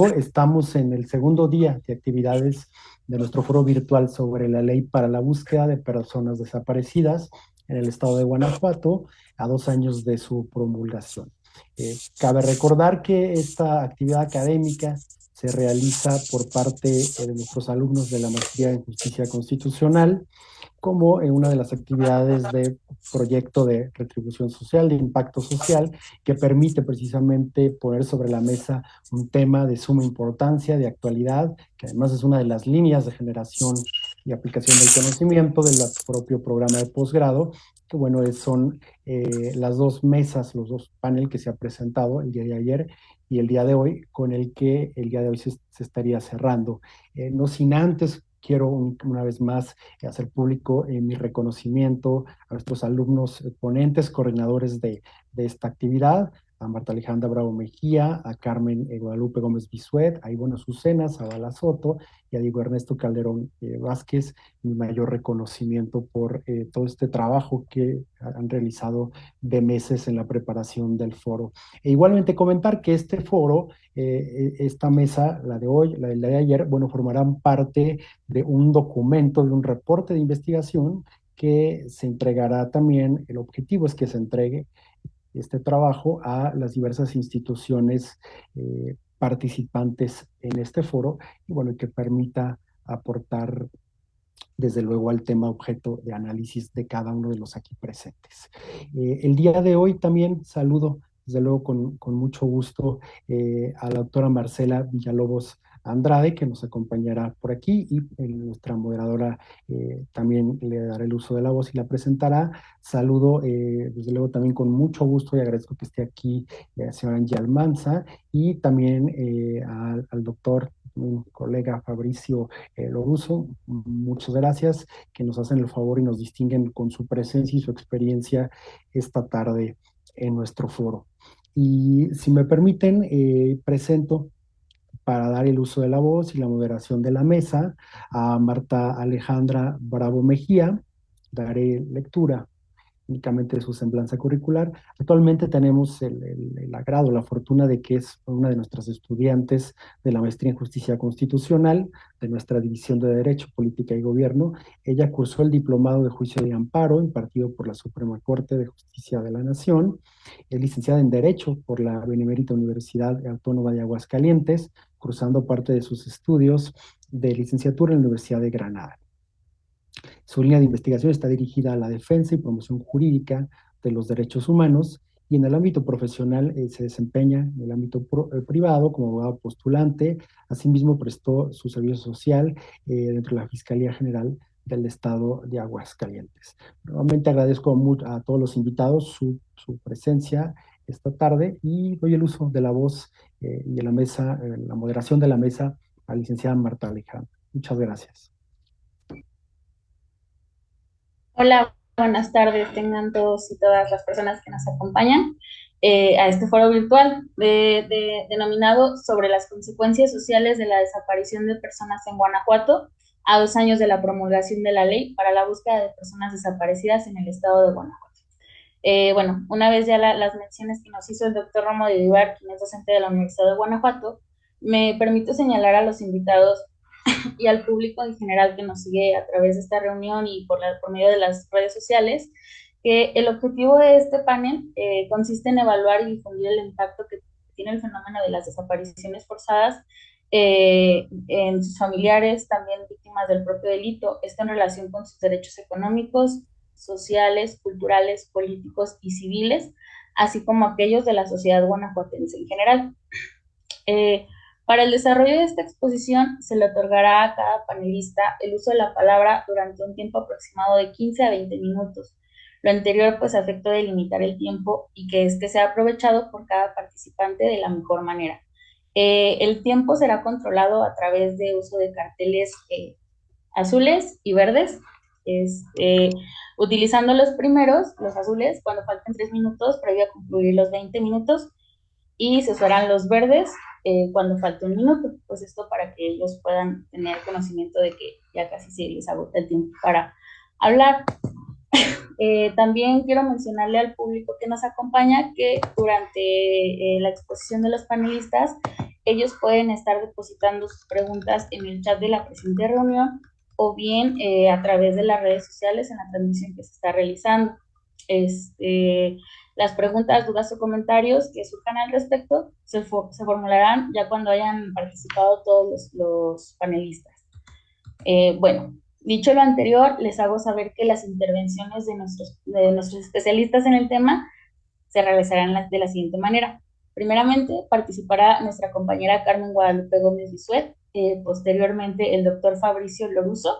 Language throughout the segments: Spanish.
embargo, estamos en el segundo día de actividades de nuestro foro virtual sobre la ley para la búsqueda de personas desaparecidas en el estado de Guanajuato, a 2 años de su promulgación. Cabe recordar que esta actividad académica se realiza por parte de nuestros alumnos de la Maestría en Justicia Constitucional, como en una de las actividades de proyecto de retribución social, de impacto social, que permite precisamente poner sobre la mesa un tema de suma importancia, de actualidad, que además es una de las líneas de generación y aplicación del conocimiento del propio programa de posgrado, que bueno, son las dos mesas, los dos paneles que se ha presentado el día de ayer y el día de hoy, con el que el día de hoy se estaría cerrando. No sin antes, quiero una vez más hacer público mi reconocimiento a nuestros alumnos ponentes, coordinadores de esta actividad, a Marta Alejandra Bravo Mejía, a Carmen Guadalupe Gómez Bisuet, a Ivona Azucena, a Bala Soto y a Diego Ernesto Calderón Vázquez, mi mayor reconocimiento por todo este trabajo que han realizado de meses en la preparación del foro. E igualmente comentar que este foro, esta mesa, la de hoy, la de ayer, bueno, formarán parte de un documento, de un reporte de investigación que se entregará también. El objetivo es que se entregue este trabajo a las diversas instituciones participantes en este foro y bueno, que permita aportar desde luego al tema objeto de análisis de cada uno de los aquí presentes. El día de hoy también saludo, desde luego con mucho gusto, a la doctora Marcela Villalobos Andrade, que nos acompañará por aquí, y nuestra moderadora también le dará el uso de la voz y la presentará. Saludo, desde luego, también con mucho gusto y agradezco que esté aquí la señora Angie Almanza y también al doctor, mi colega Fabricio Loruso. Muchas gracias, que nos hacen el favor y nos distinguen con su presencia y su experiencia esta tarde en nuestro foro. Y si me permiten, presento para dar el uso de la voz y la moderación de la mesa a Marta Alejandra Bravo Mejía. Daré lectura únicamente de su semblanza curricular. Actualmente tenemos el agrado, la fortuna de que es una de nuestras estudiantes de la maestría en Justicia Constitucional, de nuestra División de Derecho, Política y Gobierno. Ella cursó el diplomado de Juicio de Amparo impartido por la Suprema Corte de Justicia de la Nación. Es licenciada en Derecho por la Benemérita Universidad Autónoma de Aguascalientes, cursando parte de sus estudios de licenciatura en la Universidad de Granada. Su línea de investigación está dirigida a la defensa y promoción jurídica de los derechos humanos y en el ámbito profesional se desempeña en el ámbito privado como abogado postulante. Asimismo, prestó su servicio social dentro de la Fiscalía General del Estado de Aguascalientes. Nuevamente agradezco a todos los invitados su presencia esta tarde y doy el uso de la voz y de la mesa, la moderación de la mesa a la licenciada Marta Alejandra. Muchas gracias. Hola, buenas tardes, tengan todos y todas las personas que nos acompañan a este foro virtual denominado sobre las consecuencias sociales de la desaparición de personas en Guanajuato a 2 años de la promulgación de la ley para la búsqueda de personas desaparecidas en el estado de Guanajuato. Bueno, una vez ya las menciones que nos hizo el doctor Romo de Vivar, quien es docente de la Universidad de Guanajuato, me permito señalar a los invitados y al público en general que nos sigue a través de esta reunión y por medio de las redes sociales, que el objetivo de este panel consiste en evaluar y difundir el impacto que tiene el fenómeno de las desapariciones forzadas en sus familiares, también víctimas del propio delito, esto en relación con sus derechos económicos, sociales, culturales, políticos y civiles, así como aquellos de la sociedad guanajuatense en general. Eh, para el desarrollo de esta exposición se le otorgará a cada panelista el uso de la palabra durante un tiempo aproximado de 15 a 20 minutos. Lo anterior pues a efecto de limitar el tiempo y que este sea aprovechado por cada participante de la mejor manera. El tiempo será controlado a través de uso de carteles azules y verdes, este, utilizando los primeros, los azules, cuando falten 3 minutos previo a concluir los 20 minutos, y se usarán los verdes cuando falte un minuto, pues esto para que ellos puedan tener conocimiento de que ya casi se les agota el tiempo para hablar. También quiero mencionarle al público que nos acompaña que durante la exposición de los panelistas ellos pueden estar depositando sus preguntas en el chat de la presente reunión o bien a través de las redes sociales en la transmisión que se está realizando. Las preguntas, dudas o comentarios que surjan al respecto se formularán ya cuando hayan participado todos los panelistas. Bueno, dicho lo anterior, les hago saber que las intervenciones de nuestros especialistas en el tema se realizarán de la siguiente manera. Primeramente, participará nuestra compañera Carmen Guadalupe Gómez Bisuet, posteriormente el doctor Fabricio Loruso,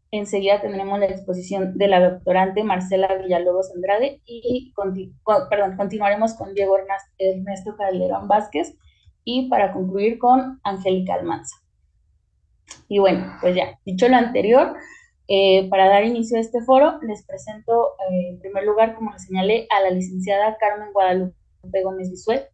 enseguida tendremos la exposición de la doctorante Marcela Villalobos Andrade y continuaremos con Diego Ernesto Calderón Vázquez y para concluir con Angélica Almanza. Y bueno, pues ya, dicho lo anterior, para dar inicio a este foro, les presento en primer lugar, como les señalé, a la licenciada Carmen Guadalupe Gómez Bisuet,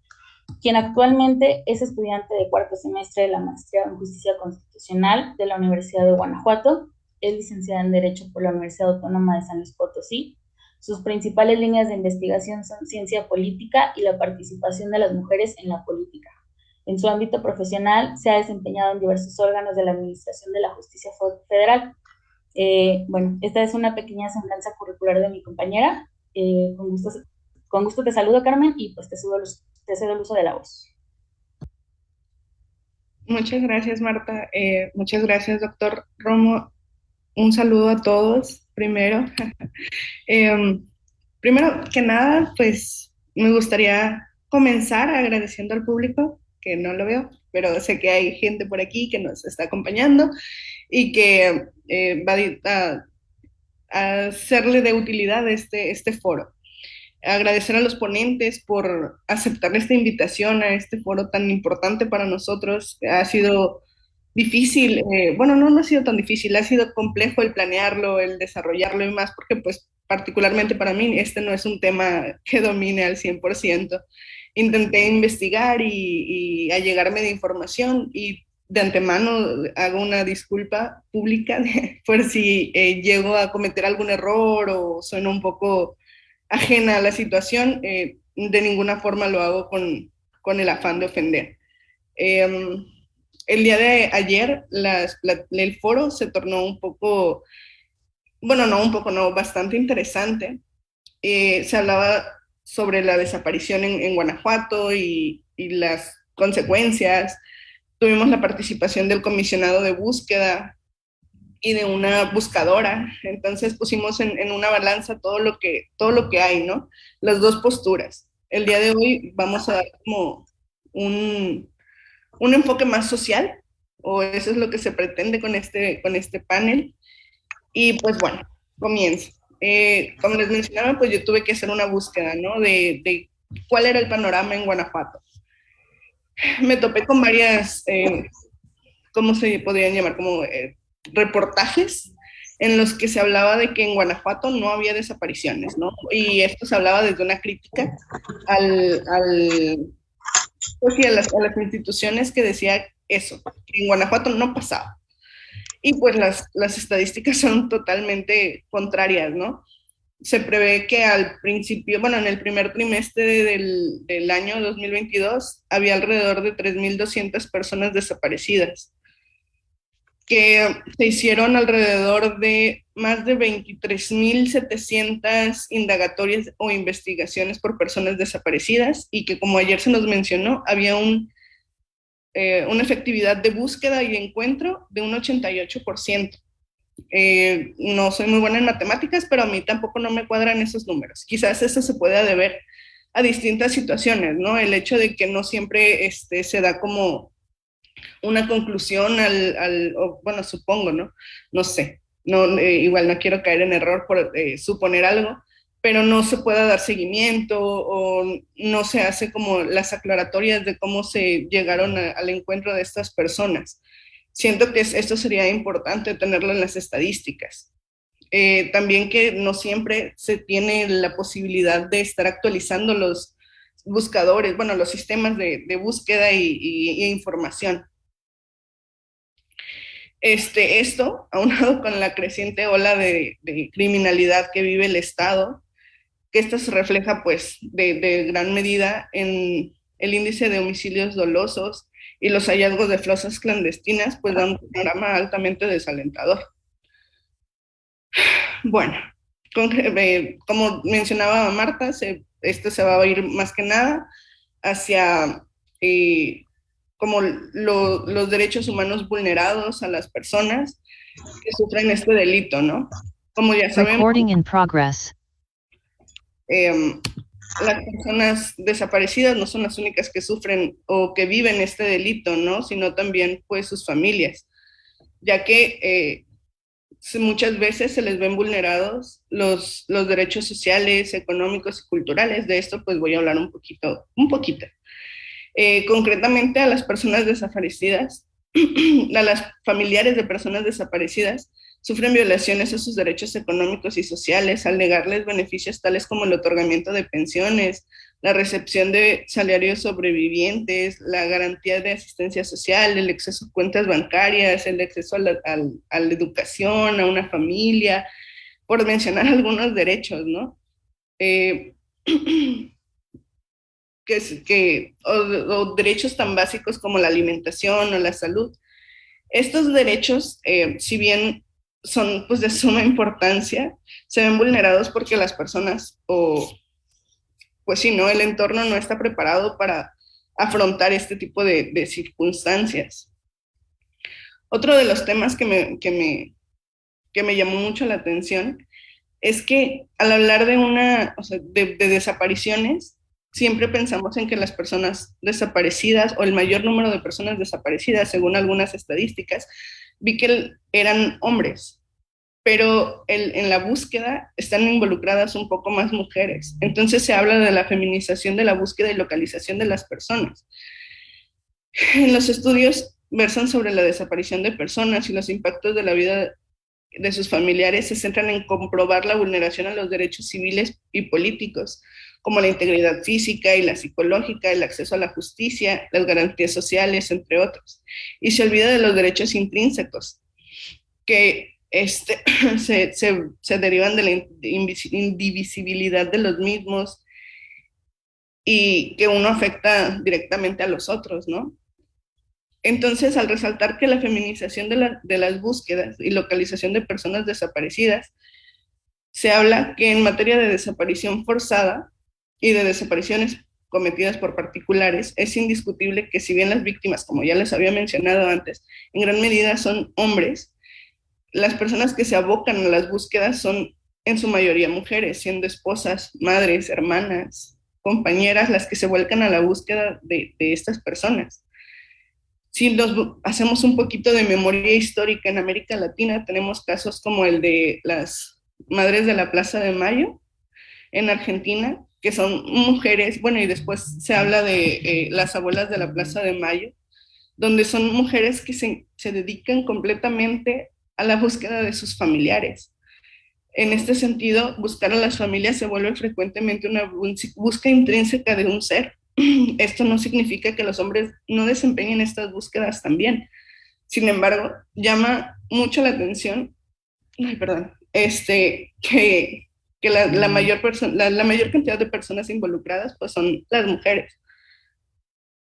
quien actualmente es estudiante de cuarto semestre de la maestría en Justicia Constitucional de la Universidad de Guanajuato, es licenciada en Derecho por la Universidad Autónoma de San Luis Potosí. Sus principales líneas de investigación son ciencia política y la participación de las mujeres en la política. En su ámbito profesional se ha desempeñado en diversos órganos de la Administración de la Justicia Federal. Bueno, esta es una pequeña semblanza curricular de mi compañera. Con gusto te saludo, Carmen, y pues te cedo el uso de la voz. Muchas gracias, Marta. Muchas gracias, doctor Romo. Un saludo a todos, primero. Primero que nada, pues me gustaría comenzar agradeciendo al público, que no lo veo, pero sé que hay gente por aquí que nos está acompañando y que va a serle de utilidad este foro. Agradecer a los ponentes por aceptar esta invitación a este foro tan importante para nosotros. Ha sido difícil, bueno, no ha sido tan difícil, ha sido complejo el planearlo, el desarrollarlo y más, porque pues particularmente para mí este no es un tema que domine al 100%. Intenté investigar y allegarme de información y de antemano hago una disculpa pública por si llego a cometer algún error o sueno un poco ajena a la situación. De ninguna forma lo hago con el afán de ofender. El día de ayer el foro se tornó un poco, bueno, no un poco, no, bastante interesante. Se hablaba sobre la desaparición en Guanajuato y las consecuencias. Tuvimos la participación del comisionado de búsqueda y de una buscadora. Entonces pusimos en una balanza todo lo que hay, ¿no? Las dos posturas. El día de hoy vamos a dar como un enfoque más social, o eso es lo que se pretende con este panel. Y pues bueno, comienzo. Como les mencionaba, pues yo tuve que hacer una búsqueda, ¿no? De cuál era el panorama en Guanajuato. Me topé con varias, ¿cómo se podrían llamar? Como reportajes en los que se hablaba de que en Guanajuato no había desapariciones, ¿no? Y esto se hablaba desde una crítica pues sí, a las instituciones que decía eso, que en Guanajuato no pasaba. Y pues las estadísticas son totalmente contrarias, ¿no? Se prevé que al principio, bueno, en el primer trimestre del año 2022, había alrededor de 3.200 personas desaparecidas, que se hicieron alrededor de más de 23.700 indagatorias o investigaciones por personas desaparecidas y que, como ayer se nos mencionó, había una efectividad de búsqueda y encuentro de un 88%. No soy muy buena en matemáticas, pero a mí tampoco no me cuadran esos números. Quizás eso se pueda deber a distintas situaciones, ¿no? El hecho de que no siempre se da como una conclusión bueno, supongo, ¿no? No sé, no, igual no quiero caer en error por suponer algo, pero no se pueda dar seguimiento o no se hace como las aclaratorias de cómo se llegaron al encuentro de estas personas. Siento que esto sería importante tenerlo en las estadísticas. También que no siempre se tiene la posibilidad de estar actualizando los buscadores, bueno, los sistemas de búsqueda y información. Esto, aunado con la creciente ola de criminalidad que vive el Estado, que esto se refleja pues de gran medida en el índice de homicidios dolosos y los hallazgos de fosas clandestinas pues dan un panorama altamente desalentador. Bueno, como mencionaba Marta, esto se va a ir más que nada hacia como los derechos humanos vulnerados a las personas que sufren este delito, ¿no? Como ya sabemos, las personas desaparecidas no son las únicas que sufren o que viven este delito, ¿no? Sino también, pues, sus familias, ya que muchas veces se les ven vulnerados los derechos sociales, económicos y culturales. De esto, pues, voy a hablar un poquito. Concretamente a las personas desaparecidas, a las familiares de personas desaparecidas, sufren violaciones a sus derechos económicos y sociales al negarles beneficios tales como el otorgamiento de pensiones, la recepción de salarios sobrevivientes, la garantía de asistencia social, el acceso a cuentas bancarias, el acceso a la educación, a una familia, por mencionar algunos derechos, ¿no? O derechos tan básicos como la alimentación o la salud. Estos derechos, si bien son pues de suma importancia, se ven vulnerados porque las personas pues sí, ¿no? El entorno no está preparado para afrontar este tipo de circunstancias. Otro de los temas que me llamó mucho la atención es que al hablar de desapariciones, siempre pensamos en que las personas desaparecidas o el mayor número de personas desaparecidas, según algunas estadísticas, vi que eran hombres, pero en la búsqueda están involucradas un poco más mujeres. Entonces se habla de la feminización de la búsqueda y localización de las personas. En los estudios versan sobre la desaparición de personas y los impactos de la vida de sus familiares se centran en comprobar la vulneración a los derechos civiles y políticos, como la integridad física y la psicológica, el acceso a la justicia, las garantías sociales, entre otros. Y se olvida de los derechos intrínsecos, que se derivan de la indivisibilidad de los mismos y que uno afecta directamente a los otros, ¿no? Entonces, al resaltar que la feminización de las búsquedas y localización de personas desaparecidas, se habla que en materia de desaparición forzada y de desapariciones cometidas por particulares, es indiscutible que si bien las víctimas, como ya les había mencionado antes, en gran medida son hombres, las personas que se abocan a las búsquedas son en su mayoría mujeres, siendo esposas, madres, hermanas, compañeras, las que se vuelcan a la búsqueda de estas personas. Si hacemos un poquito de memoria histórica en América Latina, tenemos casos como el de las Madres de la Plaza de Mayo en Argentina, que son mujeres, bueno, y después se habla de las Abuelas de la Plaza de Mayo, donde son mujeres que se dedican completamente a la búsqueda de sus familiares. En este sentido, buscar a las familias se vuelve frecuentemente una búsqueda intrínseca de un ser. Esto no significa que los hombres no desempeñen estas búsquedas también. Sin embargo, llama mucho la atención, que la mayor cantidad de personas involucradas pues son las mujeres.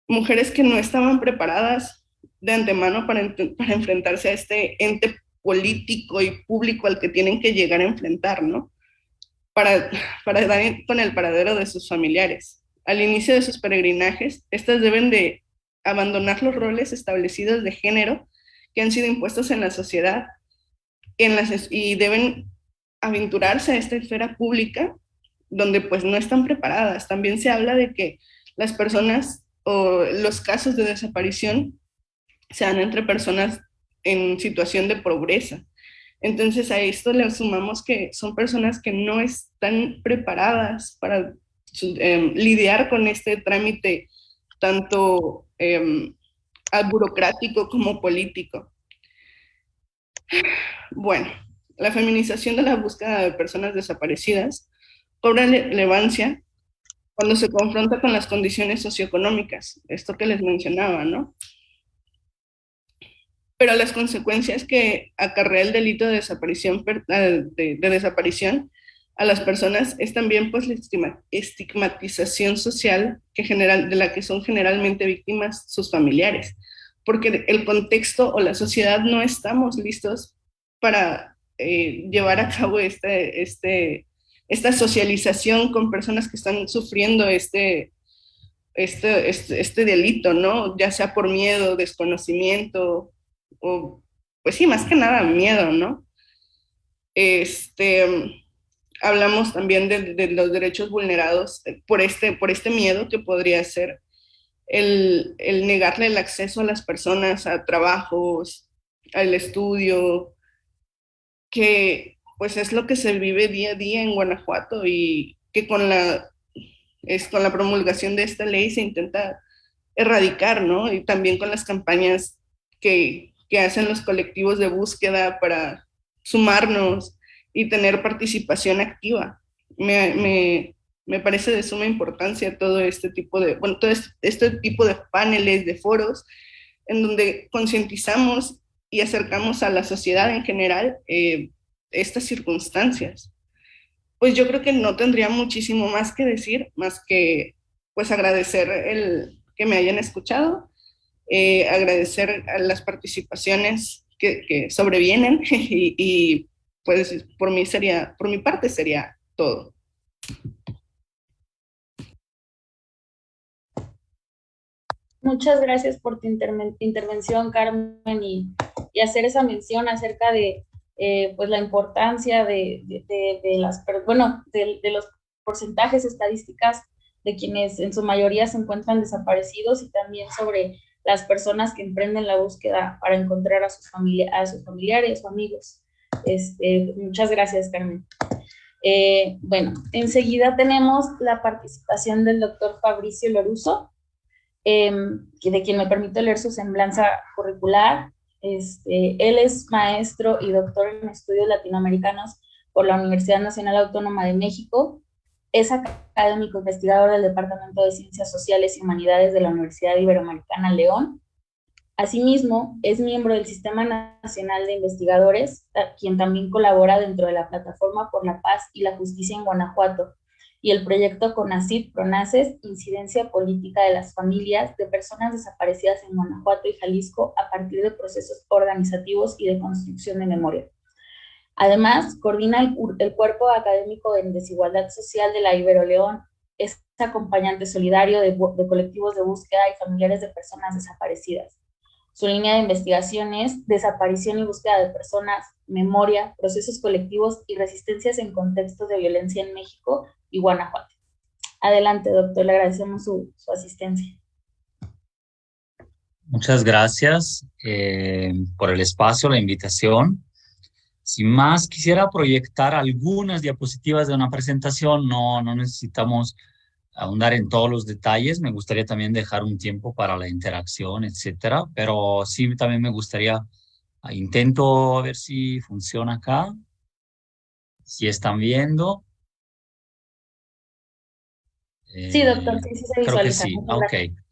Mujeres que no estaban preparadas de antemano para enfrentarse a este ente político y público al que tienen que llegar a enfrentar, ¿no? Para dar con el paradero de sus familiares. Al inicio de sus peregrinajes, estas deben de abandonar los roles establecidos de género que han sido impuestos en la sociedad y deben aventurarse a esta esfera pública donde pues no están preparadas. También se habla de que las personas o los casos de desaparición se dan entre personas en situación de pobreza. Entonces a esto le sumamos que son personas que no están preparadas para lidiar con este trámite tanto burocrático como político. Bueno, la feminización de la búsqueda de personas desaparecidas cobra relevancia cuando se confronta con las condiciones socioeconómicas, esto que les mencionaba, ¿no? Pero las consecuencias que acarrea el delito de desaparición, a las personas es también pues la estigmatización social de la que son generalmente víctimas sus familiares, porque el contexto o la sociedad no estamos listos para llevar a cabo esta socialización con personas que están sufriendo este delito, ¿no? Ya sea por miedo, desconocimiento, o pues sí, más que nada miedo, ¿no? Hablamos también de los derechos vulnerados por este miedo que podría ser el negarle el acceso a las personas a trabajos, al estudio, que pues es lo que se vive día a día en Guanajuato y que con la promulgación de esta ley se intenta erradicar, ¿no? Y también con las campañas que hacen los colectivos de búsqueda para sumarnos y tener participación activa. Me parece de suma importancia todo este tipo este tipo de paneles, de foros, en donde concientizamos y acercamos a la sociedad en general estas circunstancias. Pues yo creo que no tendría muchísimo más que decir, más que pues agradecer el que me hayan escuchado, agradecer a las participaciones que sobrevienen y pues por mi parte sería todo. Muchas gracias por tu intervención, Carmen, y hacer esa mención acerca de pues la importancia de los porcentajes estadísticas de quienes en su mayoría se encuentran desaparecidos y también sobre las personas que emprenden la búsqueda para encontrar a sus familiares o amigos. Muchas gracias, Carmen. Bueno, enseguida tenemos la participación del doctor Fabricio Loruso, de quien me permito leer su semblanza curricular. Él es maestro y doctor en estudios latinoamericanos por la Universidad Nacional Autónoma de México. Es académico investigador del Departamento de Ciencias Sociales y Humanidades de la Universidad Iberoamericana León. Asimismo, es miembro del Sistema Nacional de Investigadores, quien también colabora dentro de la Plataforma por la Paz y la Justicia en Guanajuato, y el proyecto CONACYT-PRONACES, Incidencia Política de las Familias de Personas Desaparecidas en Guanajuato y Jalisco a partir de procesos organizativos y de construcción de memoria. Además, coordina el Cuerpo Académico en Desigualdad Social de la Ibero-León, es acompañante solidario de colectivos de búsqueda y familiares de personas desaparecidas. Su línea de investigación es desaparición y búsqueda de personas, memoria, procesos colectivos y resistencias en contextos de violencia en México y Guanajuato. Adelante, doctor, le agradecemos su asistencia. Muchas gracias por el espacio, la invitación. Sin más, quisiera proyectar algunas diapositivas de una presentación. No necesitamos ahondar en todos los detalles. Me gustaría también dejar un tiempo para la interacción, etcétera. Pero sí, también me gustaría, intento a ver si funciona acá. Si están viendo. Sí, doctor, sí se visualiza. Creo que sí, ok.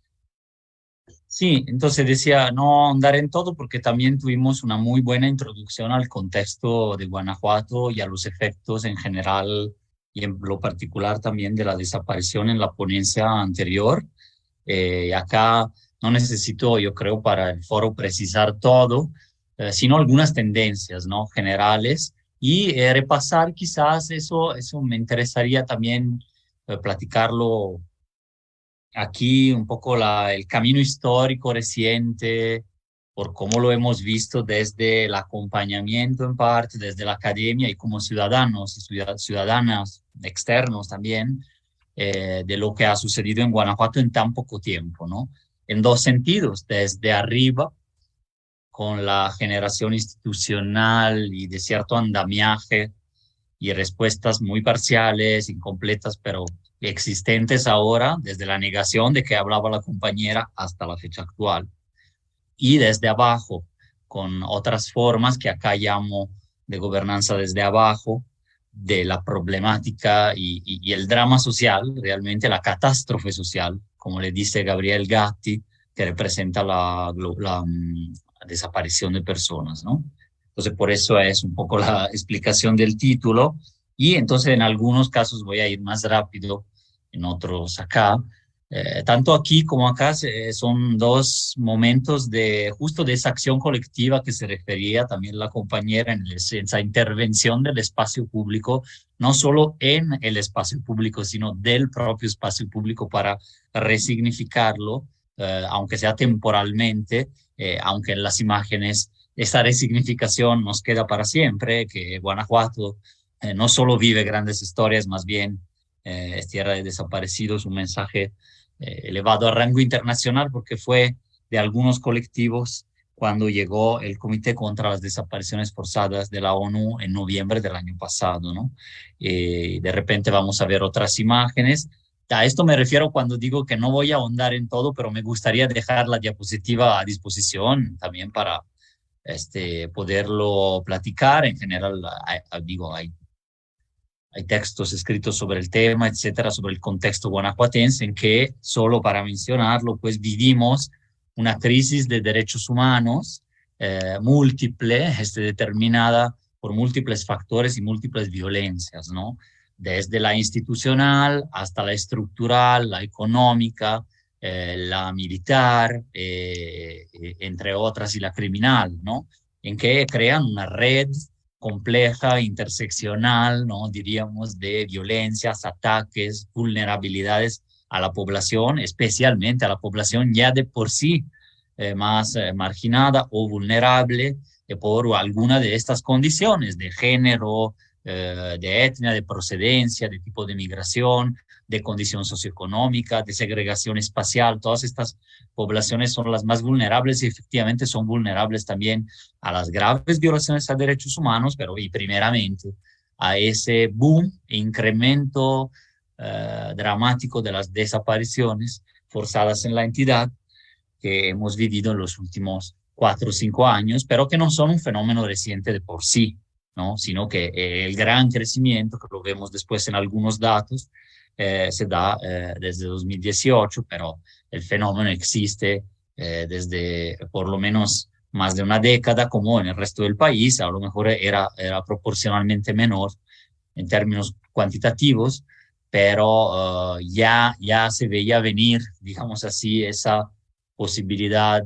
Sí, entonces decía, no ahondar en todo porque también tuvimos una muy buena introducción al contexto de Guanajuato y a los efectos en general y en lo particular también de la desaparición en la ponencia anterior. Acá no necesito, yo creo, para el foro precisar todo, sino algunas tendencias, ¿no? Generales y repasar quizás eso me interesaría también platicarlo aquí un poco el camino histórico reciente, por cómo lo hemos visto desde el acompañamiento en parte, desde la academia y como ciudadanos y ciudadanas externos también, de lo que ha sucedido en Guanajuato en tan poco tiempo, ¿no? En dos sentidos, desde arriba, con la generación institucional y de cierto andamiaje y respuestas muy parciales, incompletas, pero existentes ahora, desde la negación de que hablaba la compañera hasta la fecha actual. Y desde abajo, con otras formas que acá llamo de gobernanza desde abajo, de la problemática y el drama social, realmente la catástrofe social, como le dice Gabriel Gatti, que representa la desaparición de personas, ¿no? Entonces, por eso es un poco la explicación del título, Y entonces en algunos casos voy a ir más rápido, en otros acá. Tanto aquí como acá son dos momentos de justo de esa acción colectiva que se refería también la compañera en esa intervención del espacio público, no solo en el espacio público, sino del propio espacio público para resignificarlo, aunque sea temporalmente, aunque en las imágenes esa resignificación nos queda para siempre, que Guanajuato no solo vive grandes historias, más bien es tierra de desaparecidos, un mensaje elevado a rango internacional porque fue de algunos colectivos cuando llegó el Comité contra las Desapariciones Forzadas de la ONU en noviembre del año pasado, ¿no? De repente vamos a ver otras imágenes. A esto me refiero cuando digo que no voy a ahondar en todo, pero me gustaría dejar la diapositiva a disposición también para poderlo platicar. En general, digo, hay textos escritos sobre el tema, etcétera, sobre el contexto guanajuatense, en que, solo para mencionarlo, pues vivimos una crisis de derechos humanos múltiple, determinada por múltiples factores y múltiples violencias, ¿no? Desde la institucional hasta la estructural, la económica, la militar, entre otras, y la criminal, ¿no? En que crean una red compleja, interseccional, ¿no? Diríamos, de violencias, ataques, vulnerabilidades a la población, especialmente a la población ya de por sí más marginada o vulnerable por alguna de estas condiciones de género, de etnia, de procedencia, de tipo de migración, de condición socioeconómica, de segregación espacial. Todas estas poblaciones son las más vulnerables y efectivamente son vulnerables también a las graves violaciones a derechos humanos, pero y primeramente a ese boom e incremento dramático de las desapariciones forzadas en la entidad que hemos vivido en los últimos 4 o 5 años, pero que no son un fenómeno reciente de por sí, ¿no? Sino que el gran crecimiento, que lo vemos después en algunos datos, se da desde 2018, pero el fenómeno existe desde por lo menos más de una década, como en el resto del país. A lo mejor era proporcionalmente menor en términos cuantitativos, pero ya se veía venir, digamos así, esa posibilidad,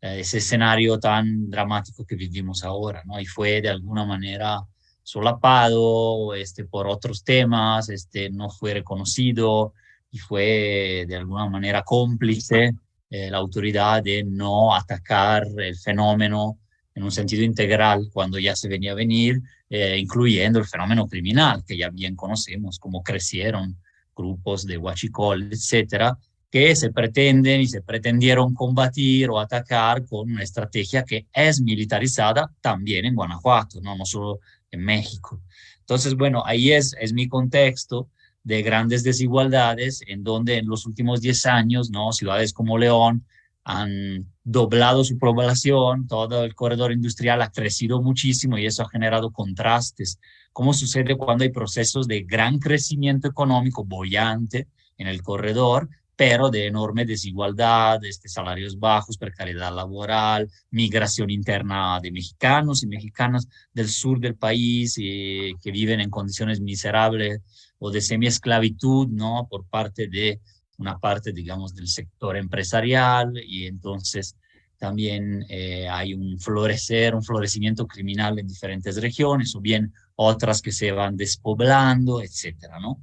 ese escenario tan dramático que vivimos ahora, ¿no? Y fue de alguna manera solapado por otros temas, no fue reconocido y fue de alguna manera cómplice la autoridad de no atacar el fenómeno en un sentido integral cuando ya se venía a venir, incluyendo el fenómeno criminal, que ya bien conocemos, cómo crecieron grupos de huachicol, etcétera, que se pretenden y se pretendieron combatir o atacar con una estrategia que es militarizada también en Guanajuato, no solo en México. Entonces, bueno, ahí es mi contexto de grandes desigualdades en donde en los últimos 10 años, ¿no? Ciudades como León han doblado su población, todo el corredor industrial ha crecido muchísimo y eso ha generado contrastes. ¿Cómo sucede cuando hay procesos de gran crecimiento económico boyante en el corredor, pero de enorme desigualdad, salarios bajos, precariedad laboral, migración interna de mexicanos y mexicanas del sur del país que viven en condiciones miserables o de semiesclavitud, ¿no? Por parte de una parte, digamos, del sector empresarial, y entonces también hay un florecimiento criminal en diferentes regiones, o bien otras que se van despoblando, etcétera, ¿no?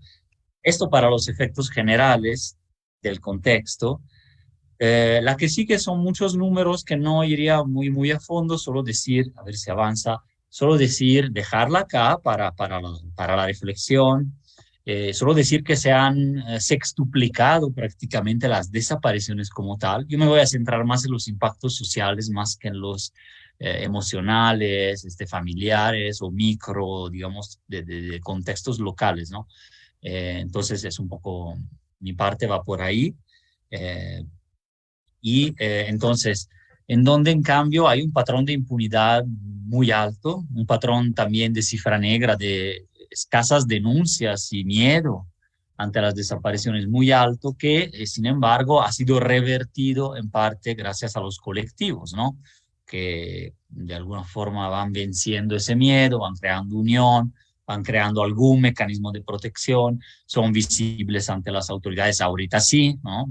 Esto para los efectos generales del contexto. La que sí que son muchos números que no iría muy a fondo, solo decir, a ver si avanza, solo decir, dejarla acá para la reflexión, solo decir que se han sextuplicado prácticamente las desapariciones como tal. Yo me voy a centrar más en los impactos sociales, más que en los emocionales, familiares o micro, digamos, de contextos locales, ¿no? Entonces es un poco, mi parte va por ahí. Entonces, en donde en cambio hay un patrón de impunidad muy alto, un patrón también de cifra negra, de escasas denuncias y miedo ante las desapariciones muy alto, que sin embargo ha sido revertido en parte gracias a los colectivos, ¿no? Que de alguna forma van venciendo ese miedo, van creando unión, van creando algún mecanismo de protección, son visibles ante las autoridades, ahorita sí, ¿no?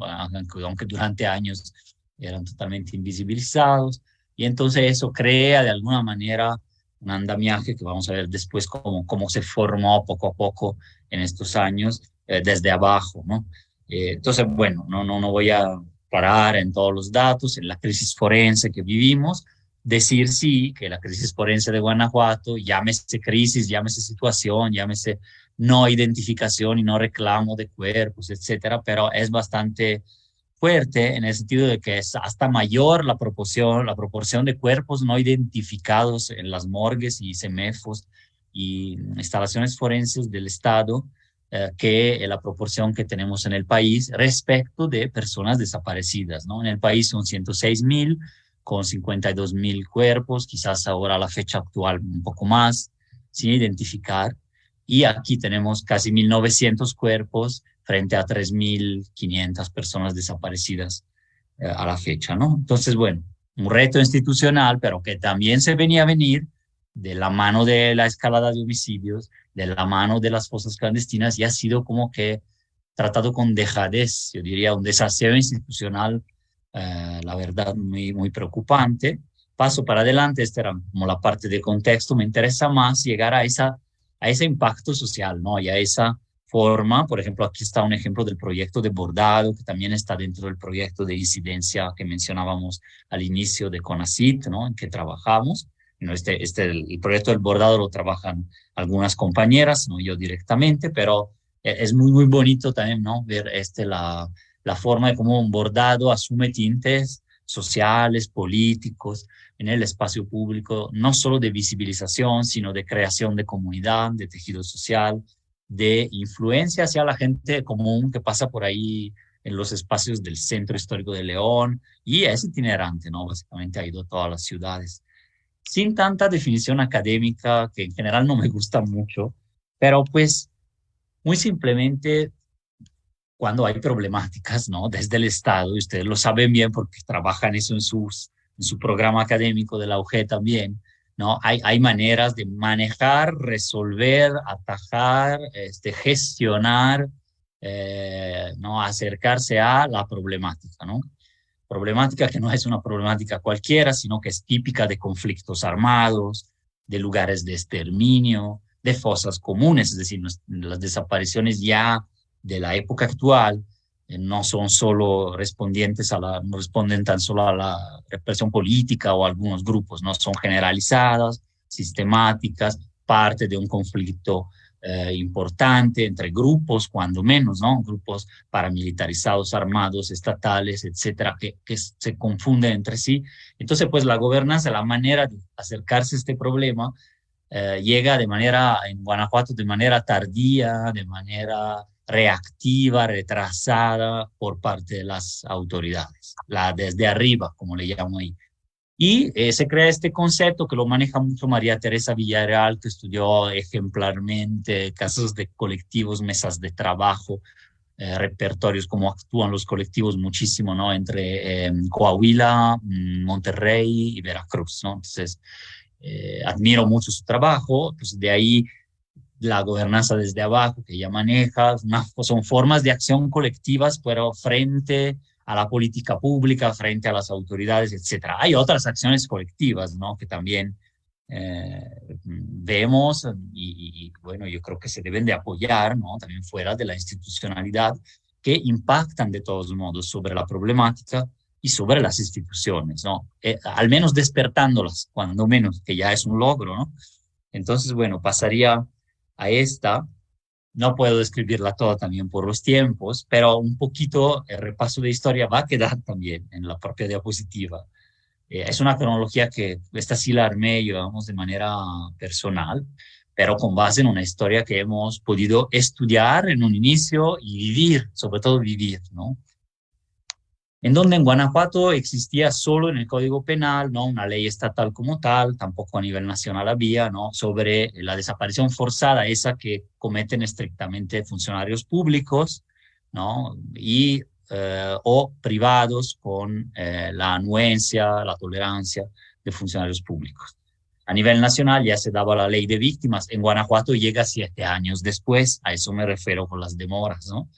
Aunque durante años eran totalmente invisibilizados, y entonces eso crea de alguna manera un andamiaje que vamos a ver después cómo se formó poco a poco en estos años desde abajo, ¿no? Entonces, bueno, no voy a parar en todos los datos, en la crisis forense que vivimos, decir sí que la crisis forense de Guanajuato, llámese crisis, llámese situación, llámese no identificación y no reclamo de cuerpos, etcétera, pero es bastante fuerte en el sentido de que es hasta mayor la proporción de cuerpos no identificados en las morgues y CEMEFOS y instalaciones forenses del Estado que la proporción que tenemos en el país respecto de personas desaparecidas, ¿no? En el país son 106.000 con 52.000 cuerpos, quizás ahora a la fecha actual un poco más, sin identificar. Y aquí tenemos casi 1.900 cuerpos frente a 3.500 personas desaparecidas a la fecha, ¿no? Entonces, bueno, un reto institucional, pero que también se venía a venir de la mano de la escalada de homicidios, de la mano de las fosas clandestinas, y ha sido como que tratado con dejadez, yo diría un desaseo institucional, la verdad, muy preocupante. Paso para adelante, esta era como la parte de contexto, me interesa más llegar a ese impacto social, ¿no? Y a esa forma, por ejemplo, aquí está un ejemplo del proyecto de bordado, que también está dentro del proyecto de incidencia que mencionábamos al inicio de CONACYT, ¿no? En que trabajamos. No, el proyecto del bordado lo trabajan algunas compañeras, no yo directamente, pero es muy bonito también, ¿no? Ver la forma de cómo un bordado asume tintes sociales, políticos, en el espacio público, no solo de visibilización, sino de creación de comunidad, de tejido social, de influencia hacia la gente común que pasa por ahí en los espacios del Centro Histórico de León, y es itinerante, ¿no? Básicamente ha ido a todas las ciudades. Sin tanta definición académica, que en general no me gusta mucho, pero pues muy simplemente cuando hay problemáticas, ¿no? Desde el Estado, y ustedes lo saben bien porque trabajan eso en su programa académico de la UG también, ¿no? Hay maneras de manejar, resolver, atajar, gestionar, ¿no? Acercarse a la problemática, ¿no? Problemática que no es una problemática cualquiera, sino que es típica de conflictos armados, de lugares de exterminio, de fosas comunes, es decir, las desapariciones ya de la época actual no son solo no responden tan solo a la represión política o a algunos grupos, no son generalizadas, sistemáticas, parte de un conflicto importante entre grupos, cuando menos, ¿no? Grupos paramilitarizados, armados, estatales, etcétera, que se confunden entre sí. Entonces, pues la gobernanza, la manera de acercarse a este problema, llega en Guanajuato de manera tardía, de manera reactiva, retrasada por parte de las autoridades, desde arriba, como le llamo ahí. Y se crea este concepto que lo maneja mucho María Teresa Villarreal, que estudió ejemplarmente casos de colectivos, mesas de trabajo, repertorios, cómo actúan los colectivos muchísimo, ¿no? Entre Coahuila, Monterrey y Veracruz, ¿no? Entonces, admiro mucho su trabajo, pues de ahí la gobernanza desde abajo que ella maneja, son formas de acción colectivas, pero frente a la política pública, frente a las autoridades, etcétera. Hay otras acciones colectivas, ¿no? Que también vemos bueno, yo creo que se deben de apoyar, ¿no? También fuera de la institucionalidad, que impactan de todos modos sobre la problemática y sobre las instituciones, ¿no? Al menos despertándolas, cuando menos, que ya es un logro, ¿no? Entonces, bueno, pasaría a esta. No puedo describirla toda también por los tiempos, pero un poquito el repaso de historia va a quedar también en la propia diapositiva. Es una cronología que esta sí la armé, digamos, de manera personal, pero con base en una historia que hemos podido estudiar en un inicio y vivir, sobre todo vivir, ¿no? En donde en Guanajuato existía solo en el Código Penal, ¿no? Una ley estatal como tal, tampoco a nivel nacional había, ¿no? Sobre la desaparición forzada, esa que cometen estrictamente funcionarios públicos, ¿no? Y, o privados con la anuencia, la tolerancia de funcionarios públicos. A nivel nacional ya se daba la ley de víctimas. En Guanajuato llega 7 años después. A eso me refiero con las demoras, ¿no?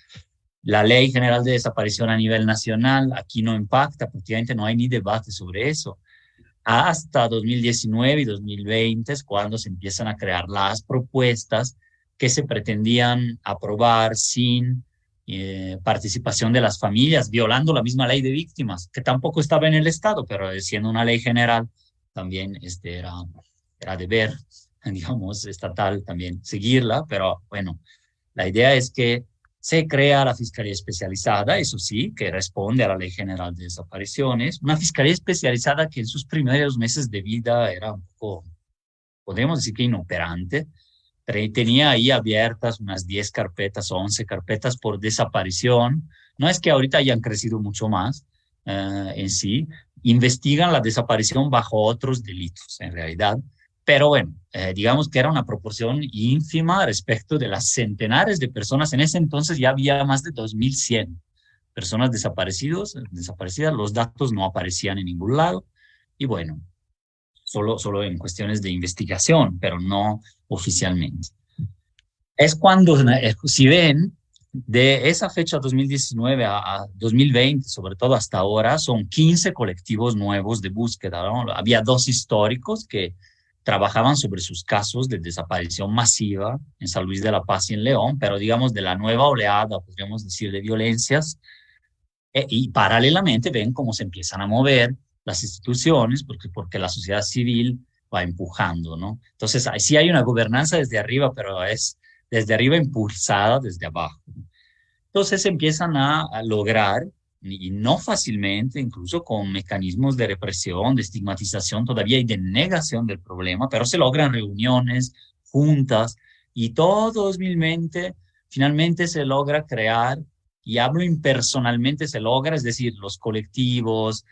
La ley general de desaparición a nivel nacional aquí no impacta, prácticamente no hay ni debate sobre eso. Hasta 2019 y 2020 es cuando se empiezan a crear las propuestas que se pretendían aprobar sin participación de las familias, violando la misma ley de víctimas, que tampoco estaba en el Estado, pero siendo una ley general, también era deber, digamos, estatal también seguirla, pero bueno, la idea es que se crea la Fiscalía Especializada, eso sí, que responde a la Ley General de Desapariciones, una Fiscalía Especializada que en sus primeros meses de vida era un poco, podríamos decir que inoperante, pero tenía ahí abiertas unas 10 carpetas o 11 carpetas por desaparición. No es que ahorita hayan crecido mucho más en sí, investigan la desaparición bajo otros delitos en realidad, pero bueno, digamos que era una proporción ínfima respecto de las centenares de personas. En ese entonces ya había más de 2.100 personas desaparecidas, los datos no aparecían en ningún lado y bueno, solo en cuestiones de investigación, pero no oficialmente. Es cuando, si ven, de esa fecha 2019 a 2020, sobre todo hasta ahora, son 15 colectivos nuevos de búsqueda, ¿no? Había 2 históricos que trabajaban sobre sus casos de desaparición masiva en San Luis de la Paz y en León, pero digamos de la nueva oleada, podríamos decir, de violencias, y paralelamente ven cómo se empiezan a mover las instituciones, porque la sociedad civil va empujando, ¿no? Entonces, sí hay una gobernanza desde arriba, pero es desde arriba impulsada desde abajo. Entonces empiezan a lograr, y no fácilmente, incluso con mecanismos de represión, de estigmatización todavía y de negación del problema, pero se logran reuniones, juntas, y todo 2020 finalmente se logra crear, y hablo impersonalmente, se logra, es decir, los colectivos,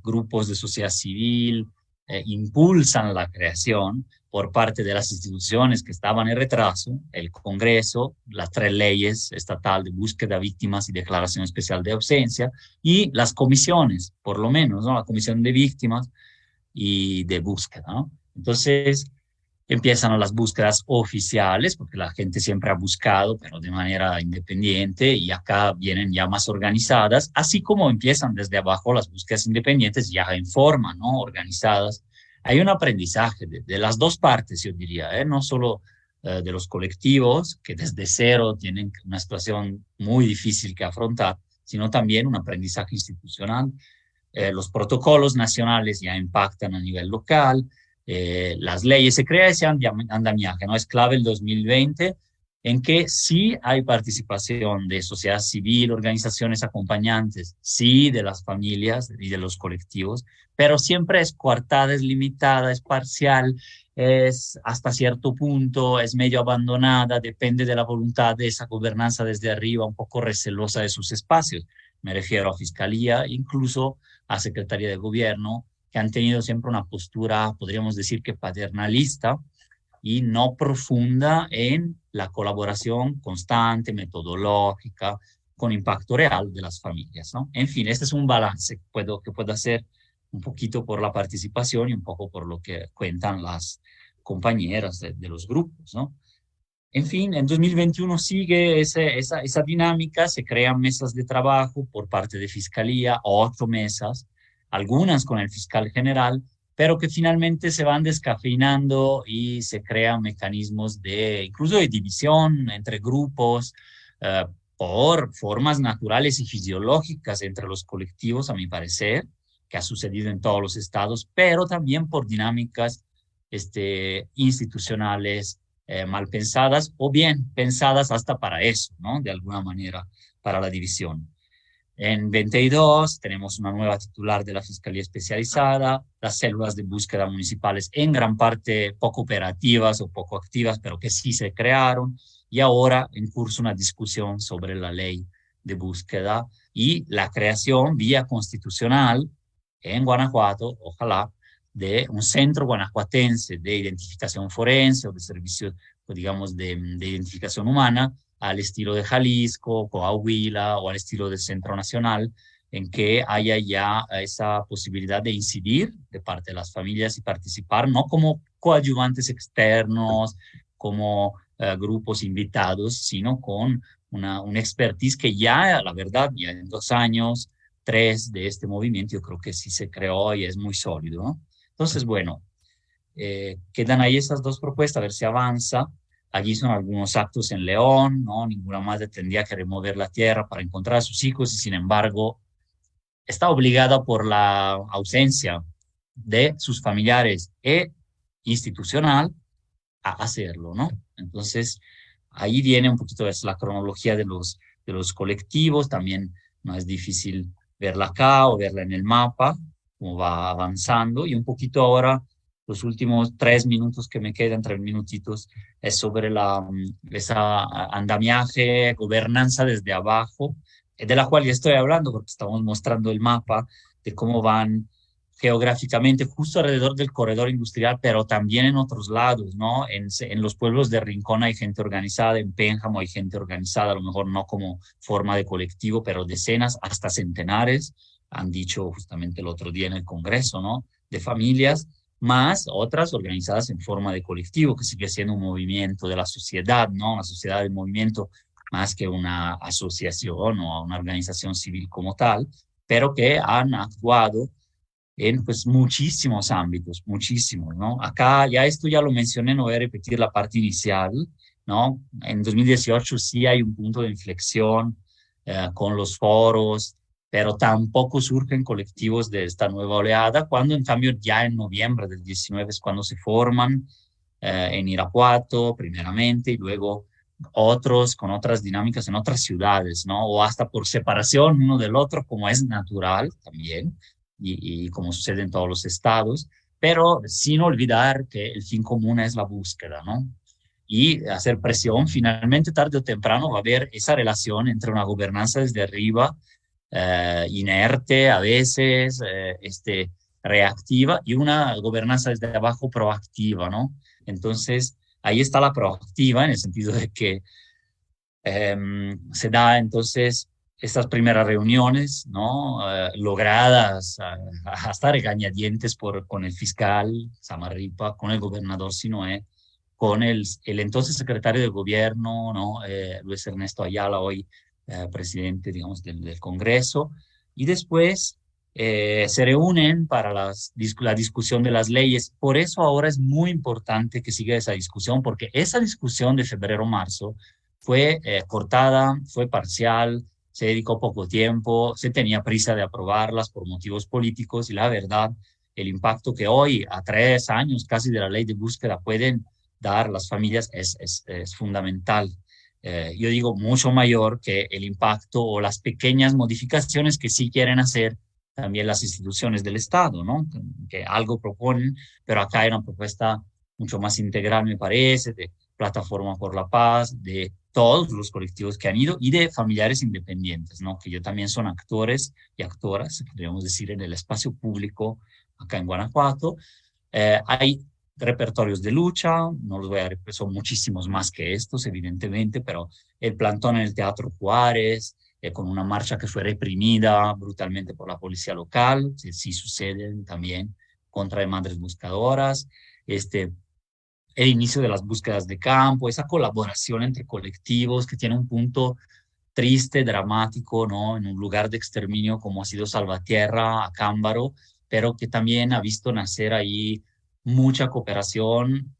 grupos de sociedad civil, impulsan la creación por parte de las instituciones que estaban en retraso, el Congreso, las 3 leyes estatal de búsqueda, víctimas y declaración especial de ausencia, y las comisiones, por lo menos, ¿no? La comisión de víctimas y de búsqueda, ¿no? Entonces, empiezan las búsquedas oficiales, porque la gente siempre ha buscado, pero de manera independiente, y acá vienen ya más organizadas, así como empiezan desde abajo las búsquedas independientes ya en forma, ¿no? Organizadas. Hay un aprendizaje de las 2 partes, yo diría, no solo de los colectivos, que desde cero tienen una situación muy difícil que afrontar, sino también un aprendizaje institucional. Los protocolos nacionales ya impactan a nivel local, las leyes, se crea ese andamiaje, ¿no? Es clave el 2020 en que sí hay participación de sociedad civil, organizaciones acompañantes, sí de las familias y de los colectivos, pero siempre es coartada, es limitada, es parcial, es hasta cierto punto, es medio abandonada, depende de la voluntad de esa gobernanza desde arriba, un poco recelosa de sus espacios. Me refiero a Fiscalía, incluso a Secretaría de Gobierno, que han tenido siempre una postura, podríamos decir que paternalista, y no profunda en la colaboración constante, metodológica, con impacto real de las familias, ¿no? En fin, este es un balance que puedo hacer un poquito por la participación y un poco por lo que cuentan las compañeras de los grupos, ¿no? En fin, en 2021 sigue esa dinámica, se crean mesas de trabajo por parte de Fiscalía, 8 mesas, algunas con el fiscal general, pero que finalmente se van descafeinando y se crean mecanismos incluso de división entre grupos, por formas naturales y fisiológicas entre los colectivos, a mi parecer, que ha sucedido en todos los estados, pero también por dinámicas institucionales, mal pensadas o bien pensadas hasta para eso, ¿no? De alguna manera, para la división. En 22 tenemos una nueva titular de la Fiscalía Especializada, las células de búsqueda municipales en gran parte poco operativas o poco activas, pero que sí se crearon, y ahora en curso una discusión sobre la ley de búsqueda y la creación vía constitucional en Guanajuato, ojalá, de un centro guanajuatense de identificación forense o de servicios, digamos, de identificación humana, al estilo de Jalisco, Coahuila o al estilo del Centro Nacional, en que haya ya esa posibilidad de incidir de parte de las familias y participar, no como coadyuvantes externos, como grupos invitados, sino con una expertise que ya, la verdad, ya en 2 años, 3 de este movimiento, yo creo que sí se creó y es muy sólido, ¿no? Entonces, bueno, quedan ahí esas dos propuestas, a ver si avanza. Allí son algunos actos en León, ¿no? Ninguna madre tendría que remover la tierra para encontrar a sus hijos y sin embargo está obligada por la ausencia de sus familiares e institucional a hacerlo, ¿no? Entonces, ahí viene un poquito es la cronología de los colectivos, también no es difícil verla acá o verla en el mapa, cómo va avanzando, y un poquito ahora, los últimos 3 minutos que me quedan, 3 minutitos, es sobre esa andamiaje, gobernanza desde abajo, de la cual ya estoy hablando porque estamos mostrando el mapa de cómo van geográficamente justo alrededor del corredor industrial, pero también en otros lados, ¿no? En los pueblos de Rincón hay gente organizada, en Pénjamo hay gente organizada, a lo mejor no como forma de colectivo, pero decenas, hasta centenares, han dicho justamente el otro día en el Congreso, ¿no? De familias, más otras organizadas en forma de colectivo, que sigue siendo un movimiento de la sociedad, ¿no? Una sociedad del movimiento más que una asociación o una organización civil como tal, pero que han actuado en pues muchísimos ámbitos, muchísimos, ¿no? Acá ya esto ya lo mencioné, no voy a repetir la parte inicial, ¿no? En 2018 sí hay un punto de inflexión con los foros, pero tampoco surgen colectivos de esta nueva oleada, cuando en cambio ya en noviembre del 19 es cuando se forman en Irapuato primeramente y luego otros con otras dinámicas en otras ciudades, ¿no? O hasta por separación uno del otro, como es natural también y como sucede en todos los estados, pero sin olvidar que el fin común es la búsqueda, ¿no? Y hacer presión, finalmente, tarde o temprano, va a haber esa relación entre una gobernanza desde arriba, inerte a veces, reactiva, y una gobernanza desde abajo proactiva, ¿no? Entonces, ahí está la proactiva en el sentido de que se da entonces estas primeras reuniones, ¿no? Logradas hasta regañadientes con el fiscal Samarripa, con el gobernador Sinoé, con el entonces secretario de gobierno, ¿no? Luis Ernesto Ayala, hoy presidente, digamos, del Congreso, y después se reúnen para la discusión de las leyes. Por eso ahora es muy importante que siga esa discusión, porque esa discusión de febrero-marzo fue cortada, fue parcial, se dedicó poco tiempo, se tenía prisa de aprobarlas por motivos políticos y la verdad, el impacto que hoy, a 3 años casi de la ley de búsqueda, pueden dar las familias es fundamental. Yo digo mucho mayor que el impacto o las pequeñas modificaciones que sí quieren hacer también las instituciones del Estado, ¿no? Que algo proponen, pero acá hay una propuesta mucho más integral, me parece, de Plataforma por la Paz, de todos los colectivos que han ido y de familiares independientes, ¿no? Que yo también son actores y actoras, podríamos decir, en el espacio público acá en Guanajuato. Hay repertorios de lucha, no los voy a repetir, son muchísimos más que estos, evidentemente, pero el plantón en el Teatro Juárez, con una marcha que fue reprimida brutalmente por la policía local, sí suceden también contra de madres buscadoras, el inicio de las búsquedas de campo, esa colaboración entre colectivos que tiene un punto triste, dramático, ¿no? En un lugar de exterminio como ha sido Salvatierra, Acámbaro, pero que también ha visto nacer ahí mucha cooperación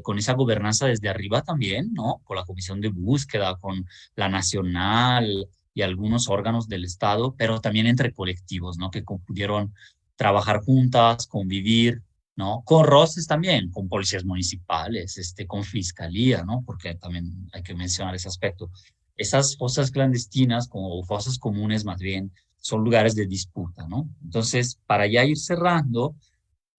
con esa gobernanza desde arriba también, ¿no? Con la Comisión de Búsqueda, con la Nacional y algunos órganos del Estado, pero también entre colectivos, ¿no? Que pudieron trabajar juntas, convivir, ¿no? Con roces también, con policías municipales, con fiscalía, ¿no? Porque también hay que mencionar ese aspecto. Esas fosas clandestinas, como fosas comunes más bien, son lugares de disputa, ¿no? Entonces, para ya ir cerrando,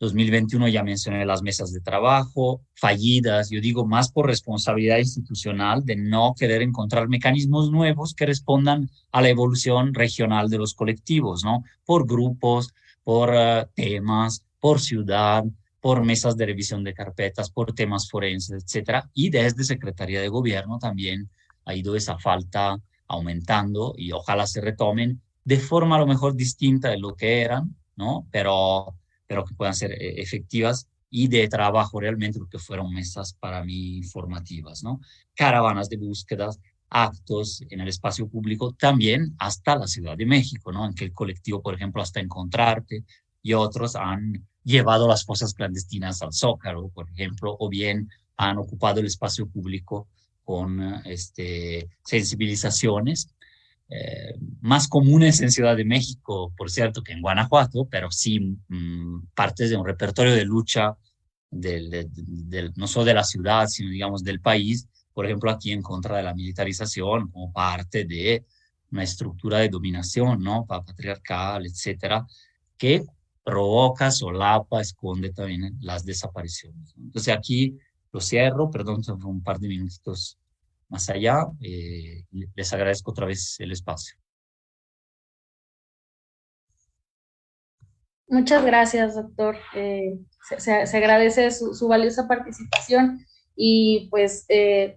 2021 ya mencioné las mesas de trabajo, fallidas, yo digo más por responsabilidad institucional de no querer encontrar mecanismos nuevos que respondan a la evolución regional de los colectivos, ¿no? Por grupos, por temas, por ciudad, por mesas de revisión de carpetas, por temas forenses, etcétera. Y desde Secretaría de Gobierno también ha ido esa falta aumentando y ojalá se retomen de forma a lo mejor distinta de lo que eran, ¿no? Pero que puedan ser efectivas y de trabajo realmente, porque fueron mesas para mí informativas, ¿no? Caravanas de búsquedas, actos en el espacio público, también hasta la Ciudad de México, ¿no? En que el colectivo, por ejemplo, Hasta Encontrarte y otros han llevado las fosas clandestinas al Zócalo, por ejemplo, o bien han ocupado el espacio público con sensibilizaciones más comunes en Ciudad de México, por cierto, que en Guanajuato, pero sí partes de un repertorio de lucha no solo de la ciudad, sino digamos del país, por ejemplo, aquí en contra de la militarización, como parte de una estructura de dominación, ¿no? Patriarcal, etcétera, que provoca, solapa, esconde también las desapariciones, ¿no? Entonces aquí lo cierro, perdón, son un par de minutitos más allá. Les agradezco otra vez el espacio. Muchas gracias, doctor. Se agradece su valiosa participación y pues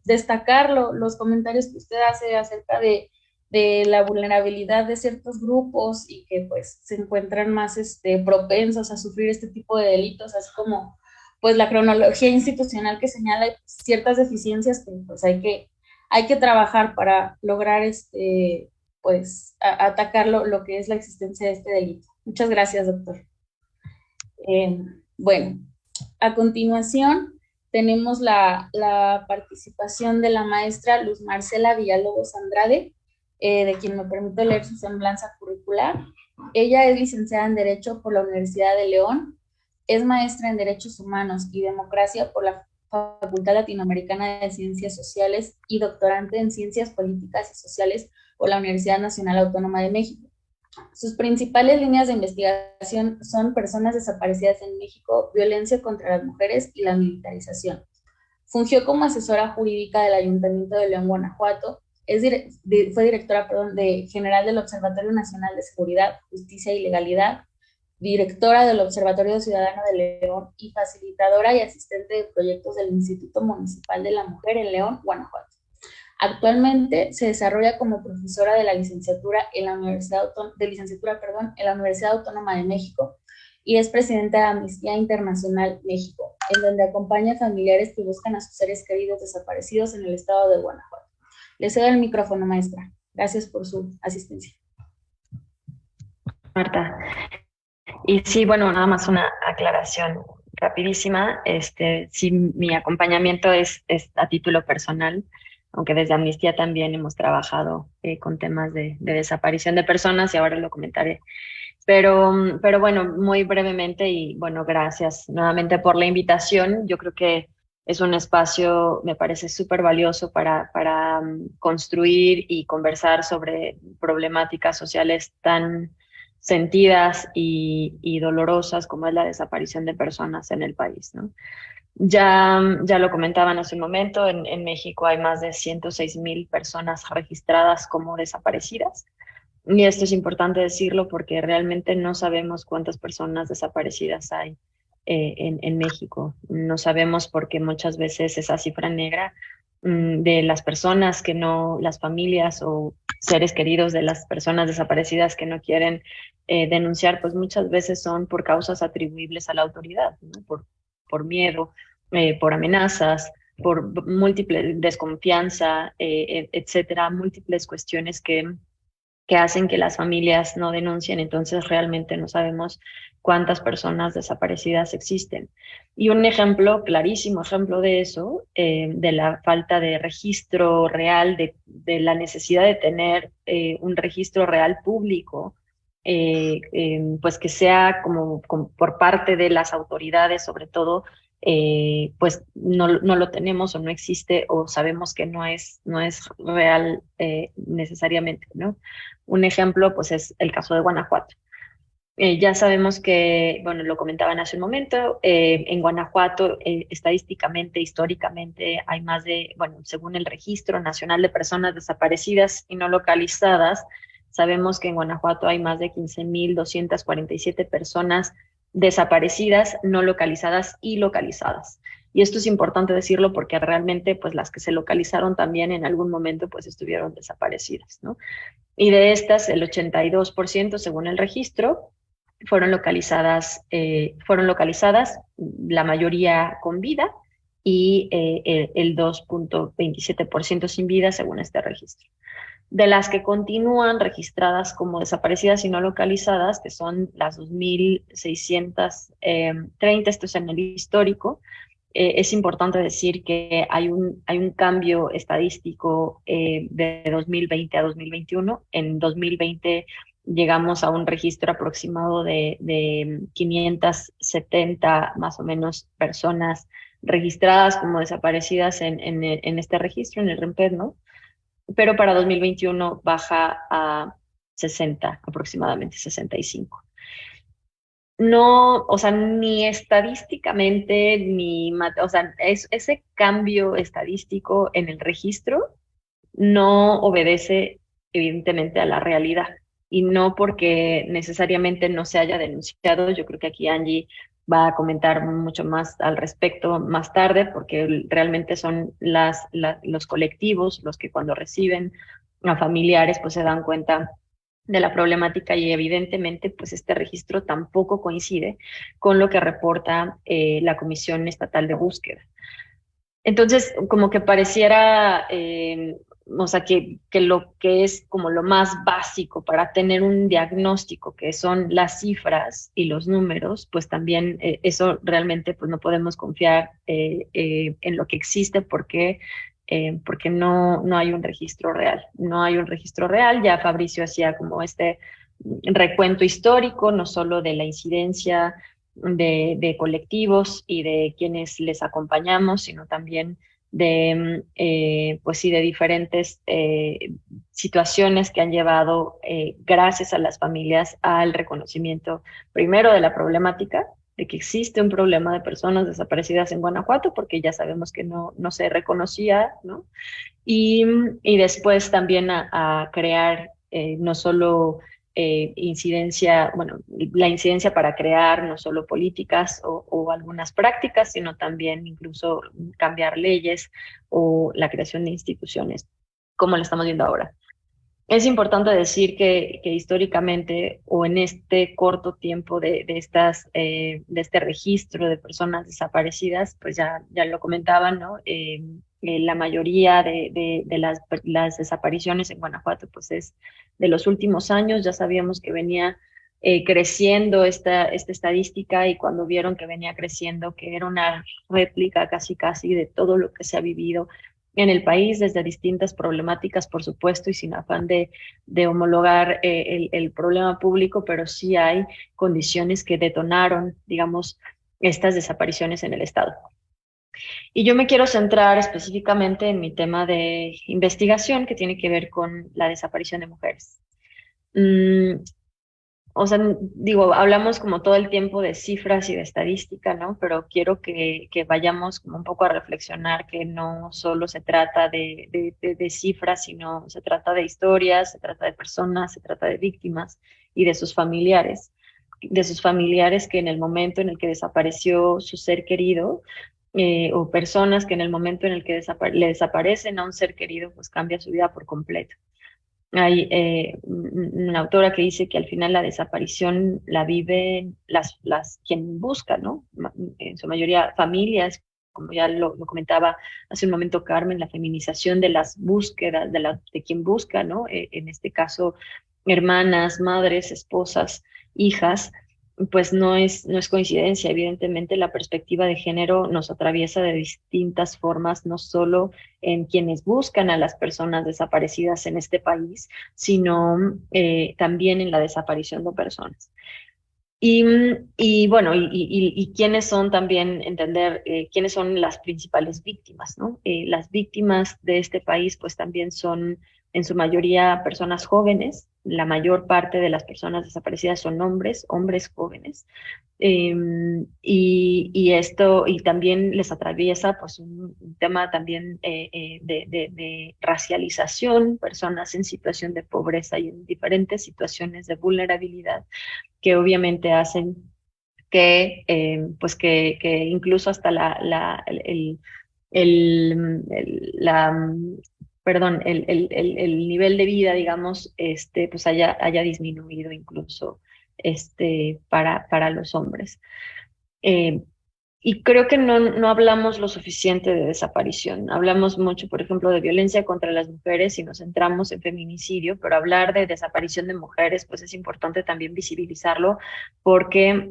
destacar los comentarios que usted hace acerca de la vulnerabilidad de ciertos grupos y que pues se encuentran más propensos a sufrir este tipo de delitos, así como pues la cronología institucional que señala ciertas deficiencias que pues hay que trabajar para lograr pues atacar lo que es la existencia de este delito. Muchas gracias, doctor. Bueno, a continuación tenemos la participación de la maestra Luz Marcela Villalobos Andrade, de quien me permito leer su semblanza curricular. Ella es licenciada en Derecho por la Universidad de León, es maestra en Derechos Humanos y Democracia por la Facultad Latinoamericana de Ciencias Sociales y doctorante en Ciencias Políticas y Sociales por la Universidad Nacional Autónoma de México. Sus principales líneas de investigación son personas desaparecidas en México, violencia contra las mujeres y la militarización. Fungió como asesora jurídica del Ayuntamiento de León, Guanajuato. Fue directora general del Observatorio Nacional de Seguridad, Justicia y Legalidad, directora del Observatorio Ciudadano de León y facilitadora y asistente de proyectos del Instituto Municipal de la Mujer en León, Guanajuato. Actualmente se desarrolla como profesora de la licenciatura en la Universidad Autónoma de México y es presidenta de Amnistía Internacional México, en donde acompaña a familiares que buscan a sus seres queridos desaparecidos en el estado de Guanajuato. Le cedo el micrófono, maestra. Gracias por su asistencia. Marta. Y sí, bueno, nada más una aclaración rapidísima. Sí, mi acompañamiento es a título personal, aunque desde Amnistía también hemos trabajado con temas de desaparición de personas y ahora lo comentaré. Pero bueno, muy brevemente y bueno, gracias nuevamente por la invitación. Yo creo que es un espacio, me parece súper valioso para construir y conversar sobre problemáticas sociales tan sentidas y dolorosas como es la desaparición de personas en el país, ¿no? Ya lo comentaban hace un momento, en México hay más de 106,000 personas registradas como desaparecidas. Y esto es importante decirlo porque realmente no sabemos cuántas personas desaparecidas hay en México. No sabemos porque muchas veces esa cifra negra de las personas que no, las familias o seres queridos de las personas desaparecidas que no quieren denunciar, pues muchas veces son por causas atribuibles a la autoridad, ¿no? Por miedo, por amenazas, por múltiple desconfianza, etcétera, múltiples cuestiones que hacen que las familias no denuncien. Entonces realmente no sabemos cuántas personas desaparecidas existen. Y un ejemplo, clarísimo ejemplo de eso, de la falta de registro real, de la necesidad de tener un registro real público, pues que sea como por parte de las autoridades, sobre todo, pues no lo tenemos o no existe o sabemos que no es real necesariamente, ¿no? Un ejemplo, pues es el caso de Guanajuato. Ya sabemos que, bueno, lo comentaban hace un momento, en Guanajuato estadísticamente, históricamente, hay más de, bueno, según el Registro Nacional de Personas Desaparecidas y No Localizadas, sabemos que en Guanajuato hay más de 15,247 personas desaparecidas, no localizadas y localizadas. Y esto es importante decirlo porque realmente pues las que se localizaron también en algún momento pues estuvieron desaparecidas, ¿no? Y de estas, el 82%, según el registro, fueron localizadas la mayoría con vida y el 2.27% sin vida, según este registro. De las que continúan registradas como desaparecidas y no localizadas, que son las 2.630, esto es en el histórico, es importante decir que hay un cambio estadístico de 2020 a 2021. En 2020 llegamos a un registro aproximado de 570 más o menos personas registradas como desaparecidas en este registro, en el REMPED, ¿no? Pero para 2021 baja a 60, aproximadamente 65. No, o sea, ni estadísticamente, o sea, ese cambio estadístico en el registro no obedece evidentemente a la realidad y no porque necesariamente no se haya denunciado. Yo creo que aquí Angie va a comentar mucho más al respecto más tarde, porque realmente son los colectivos los que cuando reciben a familiares pues se dan cuenta de la problemática y evidentemente pues este registro tampoco coincide con lo que reporta la Comisión Estatal de Búsqueda. Entonces, como que pareciera, o sea, que lo que es como lo más básico para tener un diagnóstico, que son las cifras y los números, pues también eso realmente pues no podemos confiar en lo que existe porque no hay un registro real. No hay un registro real. Ya Fabricio hacía como este recuento histórico, no solo de la incidencia de colectivos y de quienes les acompañamos, sino también pues sí, de diferentes situaciones que han llevado, gracias a las familias, al reconocimiento primero de la problemática, de que existe un problema de personas desaparecidas en Guanajuato, porque ya sabemos que no se reconocía, ¿no? Y después también a crear no solo incidencia, bueno, la incidencia para crear no solo políticas o algunas prácticas, sino también incluso cambiar leyes o la creación de instituciones, como lo estamos viendo ahora. Es importante decir que históricamente o en este corto tiempo de este registro de personas desaparecidas, pues ya lo comentaban, ¿no? La mayoría de las desapariciones en Guanajuato pues es de los últimos años. Ya sabíamos que venía creciendo esta estadística, y cuando vieron que venía creciendo, que era una réplica casi de todo lo que se ha vivido en el país desde distintas problemáticas, por supuesto, y sin afán de homologar el problema público, pero sí hay condiciones que detonaron, digamos, estas desapariciones en el Estado. Y yo me quiero centrar específicamente en mi tema de investigación, que tiene que ver con la desaparición de mujeres. O sea, digo, hablamos como todo el tiempo de cifras y de estadística, ¿no? Pero quiero que vayamos como un poco a reflexionar que no solo se trata de cifras, sino se trata de historias, se trata de personas, se trata de víctimas y de sus familiares que en el momento en el que desapareció su ser querido, o personas que en el momento en el que le desaparecen a un ser querido, pues cambia su vida por completo. Hay una autora que dice que al final la desaparición la viven quien busca, ¿no? En su mayoría familias, como ya lo comentaba hace un momento Carmen, la feminización de las búsquedas de quien busca, ¿no? En este caso, hermanas, madres, esposas, hijas. Pues no es coincidencia. Evidentemente la perspectiva de género nos atraviesa de distintas formas, no solo en quienes buscan a las personas desaparecidas en este país, sino también en la desaparición de personas. Y bueno, y quiénes son también, entender quiénes son las principales víctimas, ¿no? Las víctimas de este país pues también son en su mayoría personas jóvenes. La mayor parte de las personas desaparecidas son hombres jóvenes. Y también les atraviesa pues un tema también de racialización, personas en situación de pobreza y en diferentes situaciones de vulnerabilidad que obviamente hacen pues que incluso hasta el nivel de vida, digamos, pues haya disminuido incluso para los hombres. Y creo que no hablamos lo suficiente de desaparición. Hablamos mucho, por ejemplo, de violencia contra las mujeres y nos centramos en feminicidio, pero hablar de desaparición de mujeres, pues es importante también visibilizarlo porque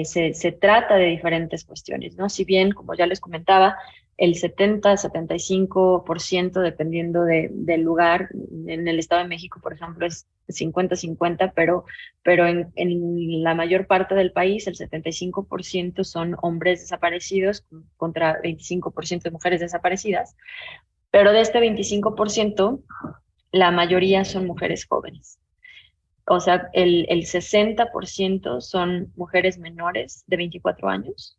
se trata de diferentes cuestiones, ¿no? Si bien, como ya les comentaba, el 70-75%, dependiendo del lugar, en el Estado de México, por ejemplo, es 50-50, pero en la mayor parte del país el 75% son hombres desaparecidos contra 25% de mujeres desaparecidas, pero de este 25% la mayoría son mujeres jóvenes. O sea, el 60% son mujeres menores de 24 años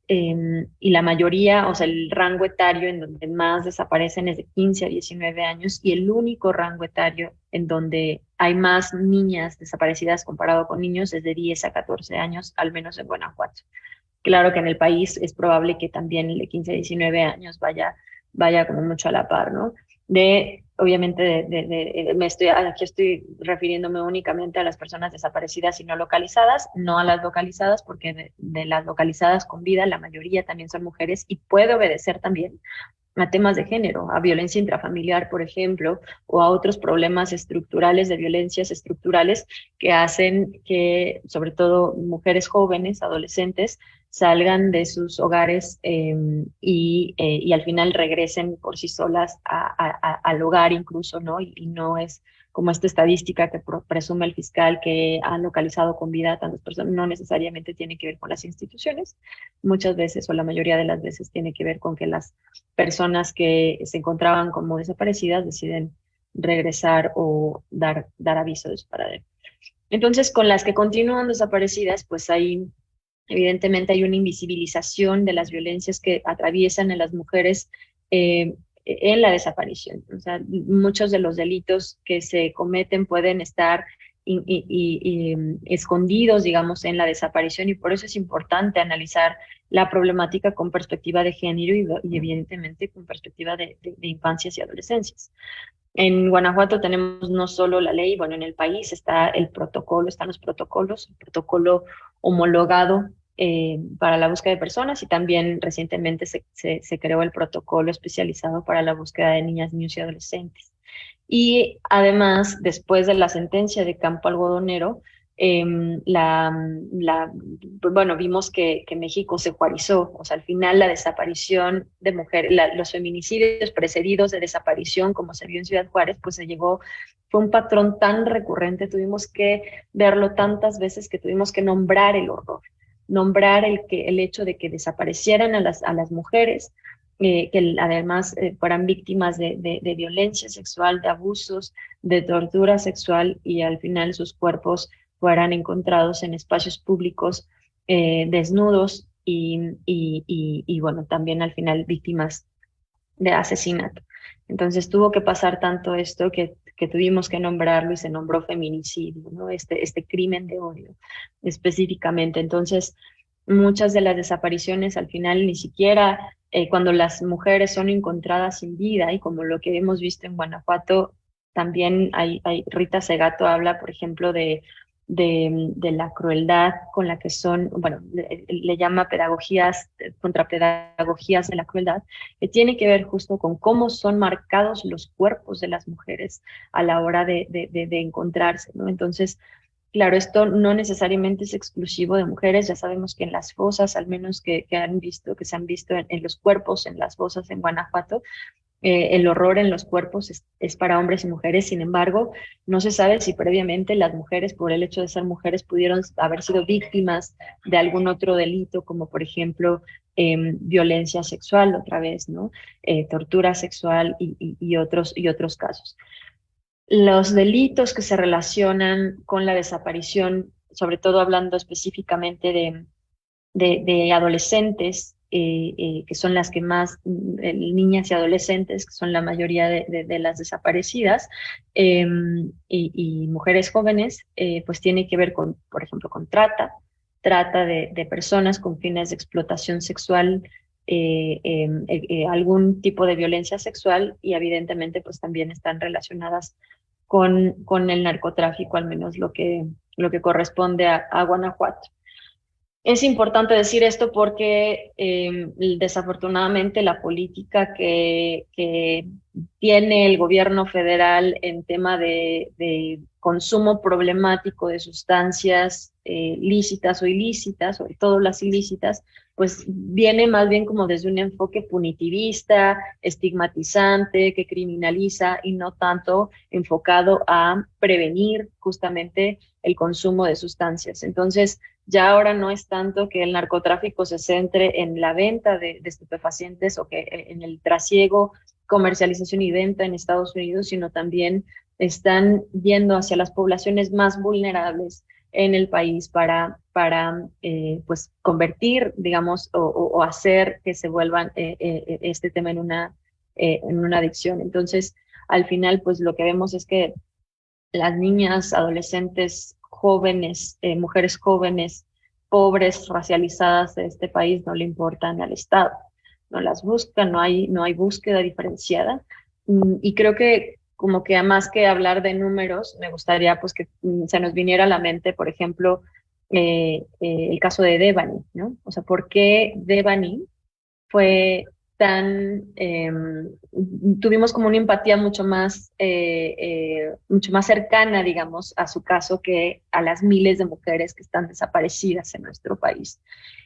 y la mayoría, o sea, el rango etario en donde más desaparecen es de 15 a 19 años y el único rango etario en donde hay más niñas desaparecidas comparado con niños es de 10 a 14 años, al menos en Guanajuato. Claro que en el país es probable que también el de 15 a 19 años vaya como mucho a la par, ¿no? Obviamente, aquí estoy refiriéndome únicamente a las personas desaparecidas y no localizadas, no a las localizadas, porque de las localizadas con vida, la mayoría también son mujeres y puede obedecer también a temas de género, a violencia intrafamiliar, por ejemplo, o a otros problemas estructurales de violencias estructurales que hacen que, sobre todo, mujeres jóvenes, adolescentes, salgan de sus hogares y al final regresen por sí solas al hogar incluso, ¿no? Y no es como esta estadística que presume el fiscal que han localizado con vida a tantas personas, no necesariamente tiene que ver con las instituciones, muchas veces o la mayoría de las veces tiene que ver con que las personas que se encontraban como desaparecidas deciden regresar o dar aviso de su paradero. Entonces, con las que continúan desaparecidas, pues ahí evidentemente hay una invisibilización de las violencias que atraviesan a las mujeres en la desaparición. O sea, muchos de los delitos que se cometen pueden estar escondidos, digamos, en la desaparición y por eso es importante analizar la problemática con perspectiva de género y evidentemente con perspectiva de infancias y adolescencias. En Guanajuato tenemos no solo la ley, bueno, en el país está el protocolo, están los protocolos, el protocolo homologado para la búsqueda de personas y también recientemente se creó el protocolo especializado para la búsqueda de niñas, niños y adolescentes. Y además, después de la sentencia de Campo Algodonero, bueno, vimos que México se juarizó, o sea, al final la desaparición de mujeres, los feminicidios precedidos de desaparición, como se vio en Ciudad Juárez, pues fue un patrón tan recurrente, tuvimos que verlo tantas veces que tuvimos que nombrar el horror, nombrar el hecho de que desaparecieran a las mujeres, que además fueran víctimas de violencia sexual, de abusos, de tortura sexual y al final sus cuerpos fueran encontrados en espacios públicos desnudos y bueno, también al final víctimas de asesinato. Entonces tuvo que pasar tanto esto que tuvimos que nombrarlo y se nombró feminicidio, ¿no? Este crimen de odio específicamente. Entonces, muchas de las desapariciones al final ni siquiera cuando las mujeres son encontradas sin vida y como lo que hemos visto en Guanajuato, también Rita Segato habla, por ejemplo, de la crueldad con la que son, bueno, le llama pedagogías, contrapedagogías de la crueldad, que tiene que ver justo con cómo son marcados los cuerpos de las mujeres a la hora de encontrarse, ¿no? Entonces, claro, esto no necesariamente es exclusivo de mujeres, ya sabemos que en las fosas, al menos que se han visto en los cuerpos, en las fosas en Guanajuato, el horror en los cuerpos es para hombres y mujeres, sin embargo, no se sabe si previamente las mujeres, por el hecho de ser mujeres, pudieron haber sido víctimas de algún otro delito, como por ejemplo violencia sexual, otra vez, ¿no? Tortura sexual y otros casos. Los delitos que se relacionan con la desaparición, sobre todo hablando específicamente de adolescentes, que son las que más, niñas y adolescentes, que son la mayoría de las desaparecidas, y mujeres jóvenes, pues tiene que ver con, por ejemplo, con trata, trata de personas con fines de explotación sexual, algún tipo de violencia sexual, y evidentemente pues también están relacionadas con el narcotráfico, al menos lo que corresponde a Guanajuato. Es importante decir esto porque desafortunadamente la política que tiene el gobierno federal en tema de consumo problemático de sustancias lícitas o ilícitas, sobre todo las ilícitas, pues viene más bien como desde un enfoque punitivista, estigmatizante, que criminaliza, y no tanto enfocado a prevenir justamente el consumo de sustancias. Entonces, ya ahora no es tanto que el narcotráfico se centre en la venta de estupefacientes o que en el trasiego, comercialización y venta en Estados Unidos, sino también están yendo hacia las poblaciones más vulnerables en el país para pues convertir, digamos, o hacer que se vuelvan este tema en una adicción. Entonces, al final, pues lo que vemos es que las niñas, adolescentes, jóvenes, mujeres jóvenes, pobres, racializadas de este país no le importan al Estado, no las buscan, no hay búsqueda diferenciada. Y creo que como que más que hablar de números, me gustaría pues que se nos viniera a la mente, por ejemplo, el caso de Devani, ¿no? O sea, ¿por qué Devani fue tuvimos como una empatía mucho más cercana, digamos, a su caso que a las miles de mujeres que están desaparecidas en nuestro país?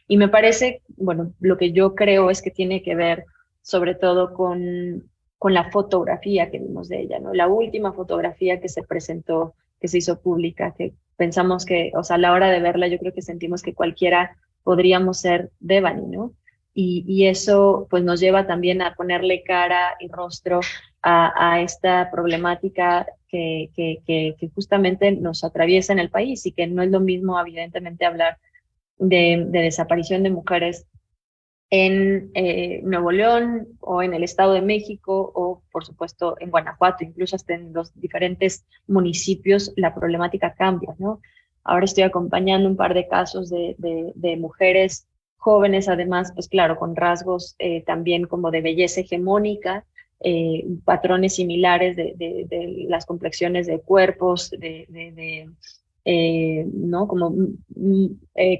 Y me parece, bueno, lo que yo creo es que tiene que ver sobre todo con la fotografía que vimos de ella, ¿no? La última fotografía que se presentó, que se hizo pública, que pensamos que, o sea, a la hora de verla yo creo que sentimos que cualquiera podríamos ser Devani, ¿no? Y eso pues nos lleva también a ponerle cara y rostro a esta problemática que justamente nos atraviesa en el país, y que no es lo mismo evidentemente hablar de desaparición de mujeres en Nuevo León o en el Estado de México o por supuesto en Guanajuato, incluso hasta en los diferentes municipios la problemática cambia, ¿no? Ahora estoy acompañando un par de casos de mujeres jóvenes, además, pues claro, con rasgos también como de belleza hegemónica, patrones similares de las complexiones de cuerpos, ¿no? Como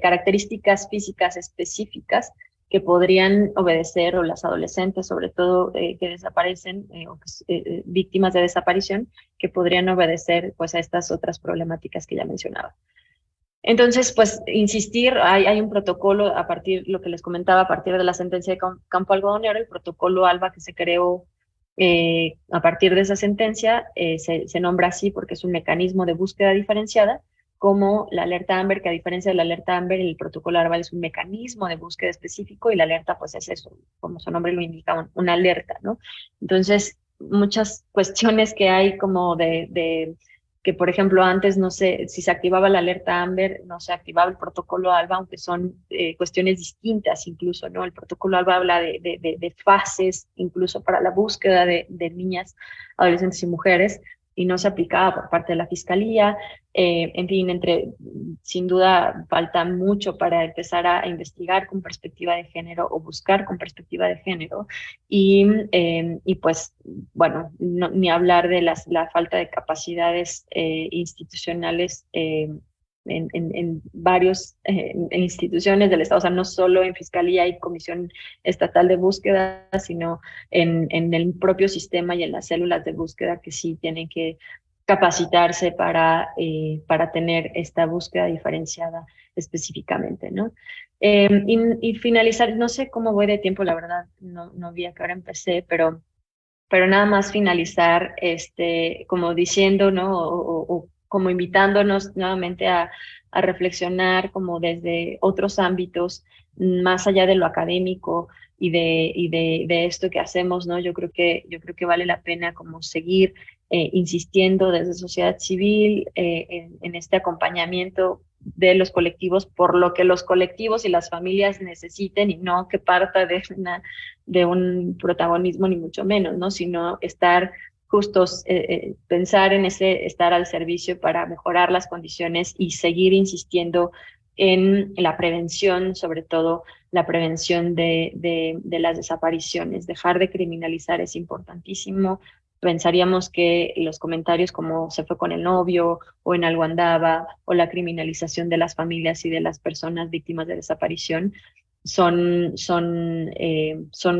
características físicas específicas que podrían obedecer, o las adolescentes sobre todo que desaparecen, o víctimas de desaparición, que podrían obedecer pues a estas otras problemáticas que ya mencionaba. Entonces, pues, insistir, hay un protocolo a partir, lo que les comentaba, a partir de la sentencia de Campo Algodonero, el protocolo ALBA que se creó a partir de esa sentencia, se nombra así porque es un mecanismo de búsqueda diferenciada, como la alerta AMBER, que a diferencia de la alerta AMBER, el protocolo ALBA es un mecanismo de búsqueda específico, y la alerta pues es eso, como su nombre lo indica, una alerta, ¿no? Entonces, muchas cuestiones que hay como que, por ejemplo, antes, no sé, si se activaba la alerta AMBER, no se activaba el protocolo ALBA, aunque son cuestiones distintas incluso, ¿no? El protocolo ALBA habla de fases, incluso para la búsqueda de niñas, adolescentes y mujeres, y no se aplicaba por parte de la Fiscalía. En fin, sin duda falta mucho para empezar a investigar con perspectiva de género o buscar con perspectiva de género. Y pues, bueno, ni hablar de la falta de capacidades institucionales en varias instituciones del Estado, o sea, no solo en Fiscalía y Comisión Estatal de Búsqueda, sino en el propio sistema y en las células de búsqueda, que sí tienen que capacitarse para tener esta búsqueda diferenciada específicamente, ¿no? Y finalizar, no sé cómo voy de tiempo, la verdad, no vi a qué hora empecé, pero nada más finalizar como diciendo, ¿no? O como invitándonos nuevamente a reflexionar como desde otros ámbitos, más allá de lo académico y de esto que hacemos, ¿no? Yo creo que vale la pena como seguir insistiendo desde sociedad civil en este acompañamiento de los colectivos, por lo que los colectivos y las familias necesiten, y no que parta de un protagonismo ni mucho menos, ¿no? Sino estar justos, pensar en estar al servicio para mejorar las condiciones y seguir insistiendo en la prevención, sobre todo la prevención de las desapariciones. Dejar de criminalizar es importantísimo. Pensaríamos que los comentarios como se fue con el novio o en algo andaba o la criminalización de las familias y de las personas víctimas de desaparición son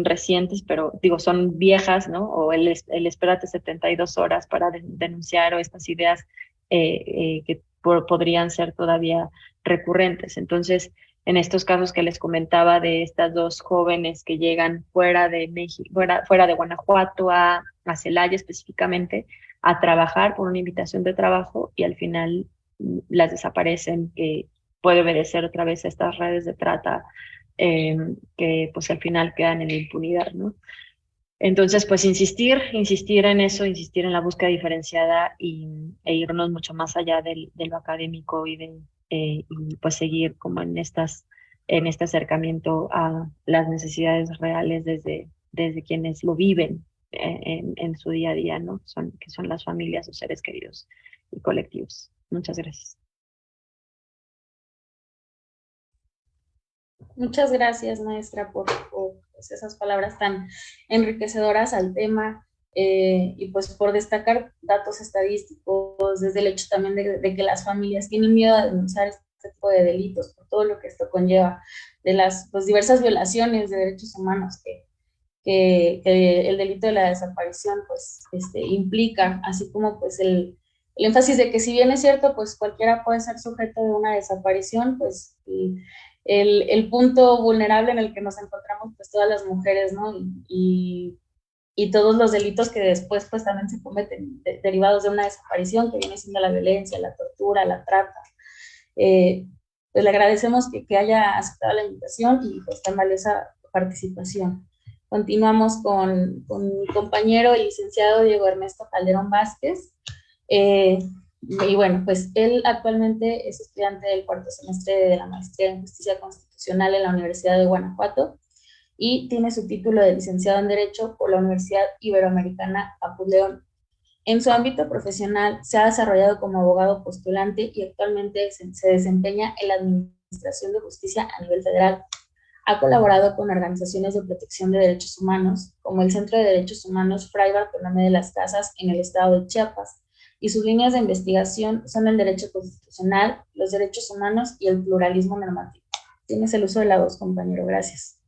recientes, pero digo, son viejas, ¿no? O el espérate 72 horas para denunciar o estas ideas que podrían ser todavía recurrentes. Entonces, en estos casos que les comentaba de estas dos jóvenes que llegan fuera de México, fuera de Guanajuato a Celaya específicamente, a trabajar por una invitación de trabajo y al final las desaparecen, que puede obedecer otra vez a estas redes de trata que pues al final quedan en la impunidad, ¿no? Entonces, pues insistir en eso, insistir en la búsqueda diferenciada e irnos mucho más allá de lo académico y pues seguir como en este acercamiento a las necesidades reales desde quienes lo viven en su día a día, ¿no? Que son las familias, sus seres queridos y colectivos. Muchas gracias. Muchas gracias, maestra, por pues, esas palabras tan enriquecedoras al tema y pues por destacar datos estadísticos, desde el hecho también de que las familias tienen miedo a denunciar este tipo de delitos, por todo lo que esto conlleva, de las pues, diversas violaciones de derechos humanos que el delito de la desaparición pues, implica, así como pues el énfasis de que si bien es cierto, pues cualquiera puede ser sujeto de una desaparición, pues el punto vulnerable en el que nos encontramos pues todas las mujeres, ¿no? Y todos los delitos que después pues también se cometen derivados de una desaparición, que viene siendo la violencia, la tortura, la trata. Pues le agradecemos que haya aceptado la invitación y pues tan valiosa participación. Continuamos con mi compañero y licenciado Diego Ernesto Calderón Vázquez. Y bueno, pues él actualmente es estudiante del cuarto semestre de la maestría en Justicia Constitucional en la Universidad de Guanajuato y tiene su título de licenciado en Derecho por la Universidad Iberoamericana Capuz León. En su ámbito profesional se ha desarrollado como abogado postulante y actualmente se desempeña en la Administración de Justicia a nivel federal. Ha colaborado con organizaciones de protección de derechos humanos, como el Centro de Derechos Humanos Fray Bartolomé de las Casas en el estado de Chiapas, y sus líneas de investigación son el derecho constitucional, los derechos humanos y el pluralismo normativo. Tienes el uso de la voz, compañero. Gracias.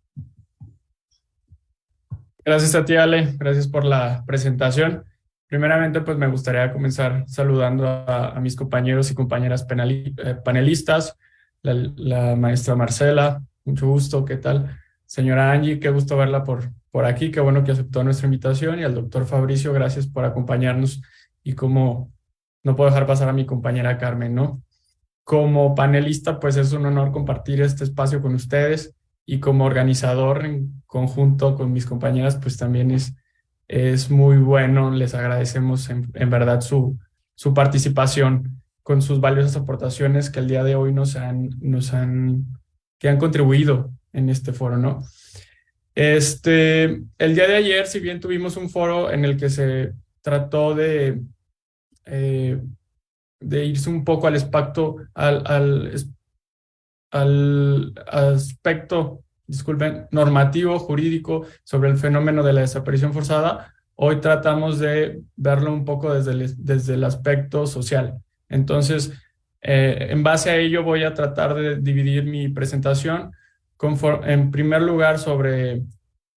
Gracias a ti, Ale. Gracias por la presentación. Primeramente, pues me gustaría comenzar saludando a mis compañeros y compañeras panelistas, la maestra Marcela, mucho gusto, ¿qué tal? Señora Angie, qué gusto verla por aquí, qué bueno que aceptó nuestra invitación, y al doctor Fabricio, gracias por acompañarnos, y como no puedo dejar pasar a mi compañera Carmen, ¿no? Como panelista, pues es un honor compartir este espacio con ustedes, y como organizador en conjunto con mis compañeras, pues también es muy bueno. Les agradecemos en verdad su participación con sus valiosas aportaciones que el día de hoy que han contribuido en este foro, ¿no? El día de ayer, si bien tuvimos un foro en el que se trató de irse un poco al aspecto, disculpen, normativo, jurídico sobre el fenómeno de la desaparición forzada, hoy tratamos de verlo un poco desde el aspecto social. Entonces, en base a ello voy a tratar de dividir mi presentación en primer lugar sobre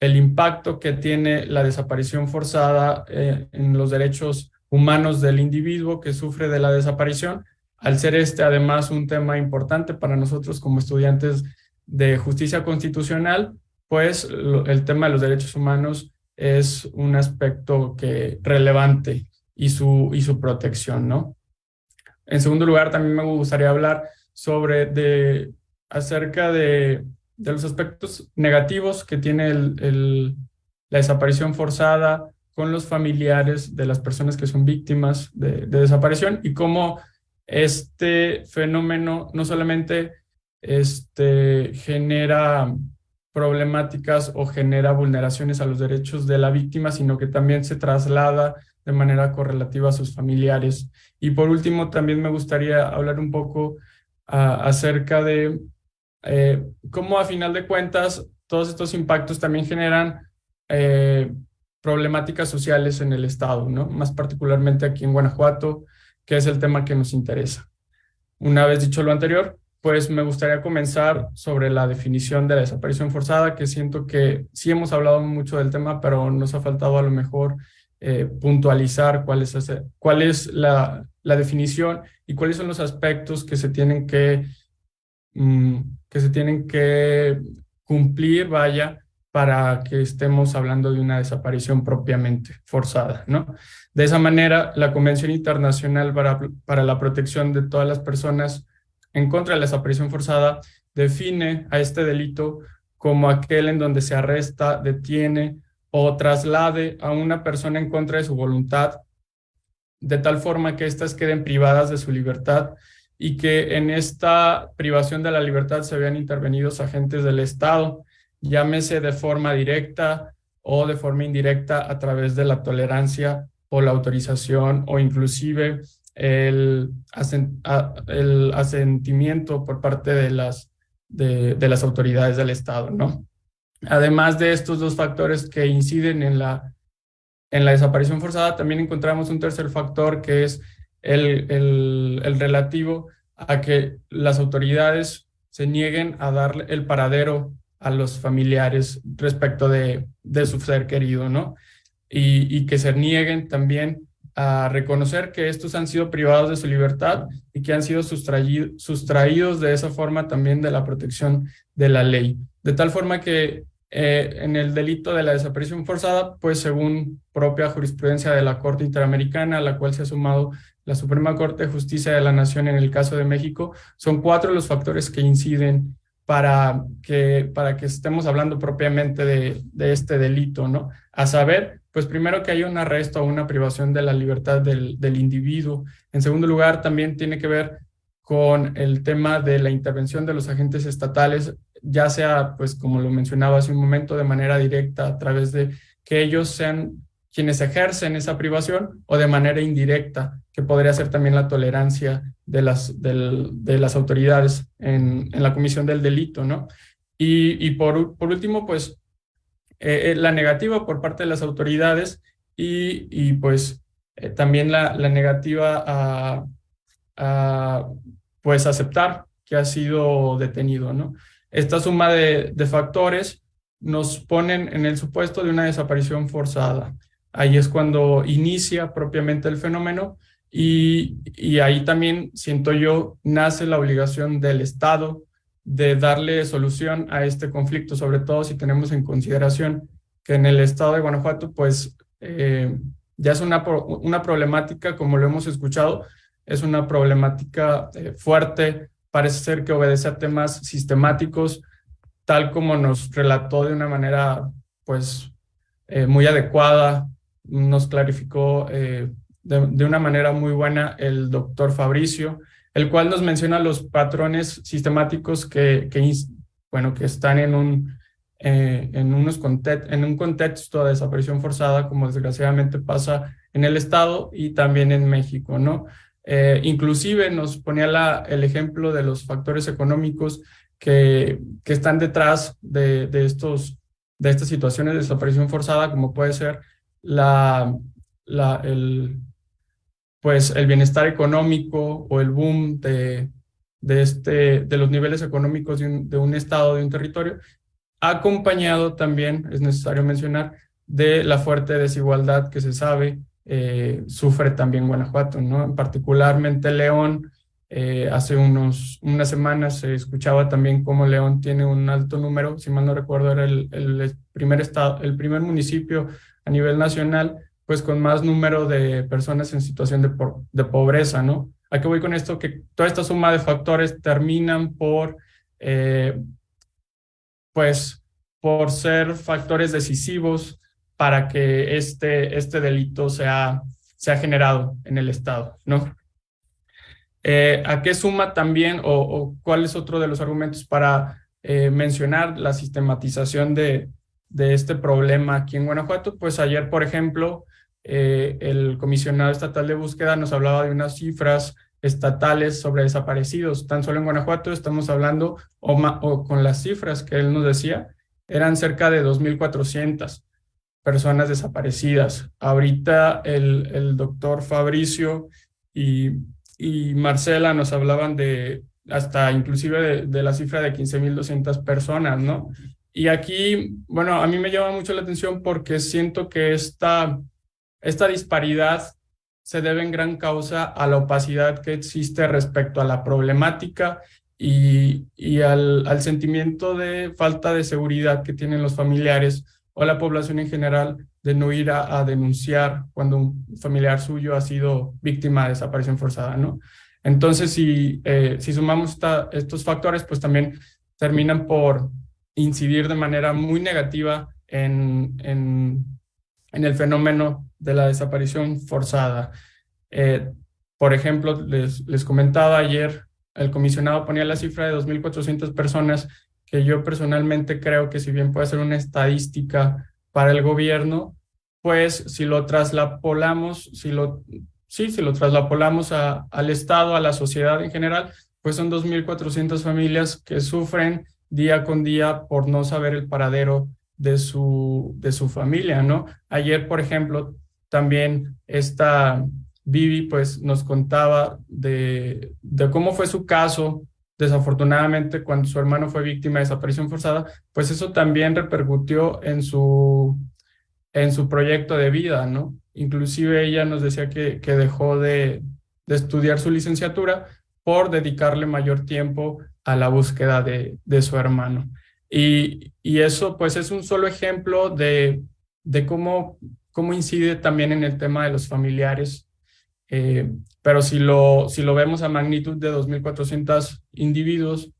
el impacto que tiene la desaparición forzada en los derechos humanos del individuo que sufre de la desaparición, al ser además un tema importante para nosotros como estudiantes de justicia constitucional, pues el tema de los derechos humanos es un aspecto relevante y su protección, ¿no? En segundo lugar, también me gustaría hablar acerca de los aspectos negativos que tiene la desaparición forzada con los familiares de las personas que son víctimas de desaparición, y cómo este fenómeno no solamente genera problemáticas o genera vulneraciones a los derechos de la víctima, sino que también se traslada de manera correlativa a sus familiares. Y por último, también me gustaría hablar un poco acerca de cómo a final de cuentas todos estos impactos también generan problemáticas sociales en el estado, ¿no? Más particularmente aquí en Guanajuato, que es el tema que nos interesa. Una vez dicho lo anterior, pues me gustaría comenzar sobre la definición de la desaparición forzada, que siento que sí hemos hablado mucho del tema, pero nos ha faltado a lo mejor puntualizar cuál es la definición y cuáles son los aspectos que se tienen que cumplir, vaya, para que estemos hablando de una desaparición propiamente forzada, ¿no? De esa manera, la Convención Internacional para la Protección de todas las personas en contra de la desaparición forzada define a este delito como aquel en donde se arresta, detiene o traslade a una persona en contra de su voluntad, de tal forma que éstas queden privadas de su libertad y que en esta privación de la libertad se vean intervenidos agentes del Estado, llámese de forma directa o de forma indirecta a través de la tolerancia o la autorización o inclusive el asentimiento por parte de las autoridades del Estado, ¿no? Además de estos dos factores que inciden en la desaparición forzada, también encontramos un tercer factor que es el relativo a que las autoridades se nieguen a dar el paradero a los familiares respecto de su ser querido, ¿no? Y que se nieguen también a reconocer que estos han sido privados de su libertad y que han sido sustraídos de esa forma también de la protección de la ley. De tal forma que en el delito de la desaparición forzada, pues según propia jurisprudencia de la Corte Interamericana, a la cual se ha sumado la Suprema Corte de Justicia de la Nación en el caso de México, son 4 los factores que inciden para que estemos hablando propiamente de este delito, ¿no? A saber, pues primero que haya un arresto o una privación de la libertad del individuo. En segundo lugar, también tiene que ver con el tema de la intervención de los agentes estatales, ya sea, pues como lo mencionaba hace un momento, de manera directa a través de que ellos sean quienes ejercen esa privación o de manera indirecta, que podría ser también la tolerancia de las autoridades en la comisión del delito, ¿no? Y por último, pues la negativa por parte de las autoridades y pues también la negativa a pues aceptar que ha sido detenido, ¿no? Esta suma de factores nos ponen en el supuesto de una desaparición forzada. Ahí es cuando inicia propiamente el fenómeno y ahí también, siento yo, nace la obligación del Estado de darle solución a este conflicto, sobre todo si tenemos en consideración que en el estado de Guanajuato, pues ya es una problemática, como lo hemos escuchado, es una problemática fuerte, parece ser que obedece a temas sistemáticos, tal como nos relató de una manera pues muy adecuada, nos clarificó de una manera muy buena el doctor Fabricio, el cual nos menciona los patrones sistemáticos que están en un contexto de desaparición forzada, como desgraciadamente pasa en el Estado y también en México, ¿no? Inclusive nos ponía el ejemplo de los factores económicos que están detrás de estas situaciones de desaparición forzada, como puede ser el bienestar económico o el boom de los niveles económicos de un estado, de un territorio, acompañado también, es necesario mencionar, de la fuerte desigualdad que se sabe sufre también Guanajuato, ¿no? Particularmente León, hace unas semanas se escuchaba también cómo León tiene un alto número, si mal no recuerdo era el primer municipio a nivel nacional, pues con más número de personas en situación de pobreza, ¿no? ¿A qué voy con esto? Que toda esta suma de factores terminan por ser factores decisivos para que este delito sea generado en el Estado, ¿no? ¿A qué suma también o cuál es otro de los argumentos para mencionar la sistematización de este problema aquí en Guanajuato? Pues ayer, por ejemplo, el comisionado estatal de búsqueda nos hablaba de unas cifras estatales sobre desaparecidos. Tan solo en Guanajuato estamos hablando, o con las cifras que él nos decía, eran cerca de 2.400 personas desaparecidas. Ahorita el doctor Fabricio y Marcela nos hablaban de hasta inclusive de la cifra de 15.200 personas, ¿no? Y aquí, bueno, a mí me llama mucho la atención porque siento que esta disparidad se debe en gran causa a la opacidad que existe respecto a la problemática y al sentimiento de falta de seguridad que tienen los familiares o la población en general de no ir a denunciar cuando un familiar suyo ha sido víctima de desaparición forzada, ¿no? Entonces, si sumamos estos factores, pues también terminan por incidir de manera muy negativa en el fenómeno de la desaparición forzada. Por ejemplo, les comentaba ayer, el comisionado ponía la cifra de 2.400 personas, que yo personalmente creo que si bien puede ser una estadística para el gobierno, pues si lo traslapolamos, si lo traslapolamos al Estado, a la sociedad en general, pues son 2.400 familias que sufren día con día por no saber el paradero de su familia, ¿no? Ayer, por ejemplo, también Vivi pues nos contaba de cómo fue su caso. Desafortunadamente, cuando su hermano fue víctima de desaparición forzada, pues eso también repercutió en su proyecto de vida, ¿no? Inclusive ella nos decía que dejó de estudiar su licenciatura por dedicarle mayor tiempo a la búsqueda de su hermano. Y eso pues es un solo ejemplo de cómo incide también en el tema de los familiares. Pero si lo vemos a magnitud de 2.400 individuos,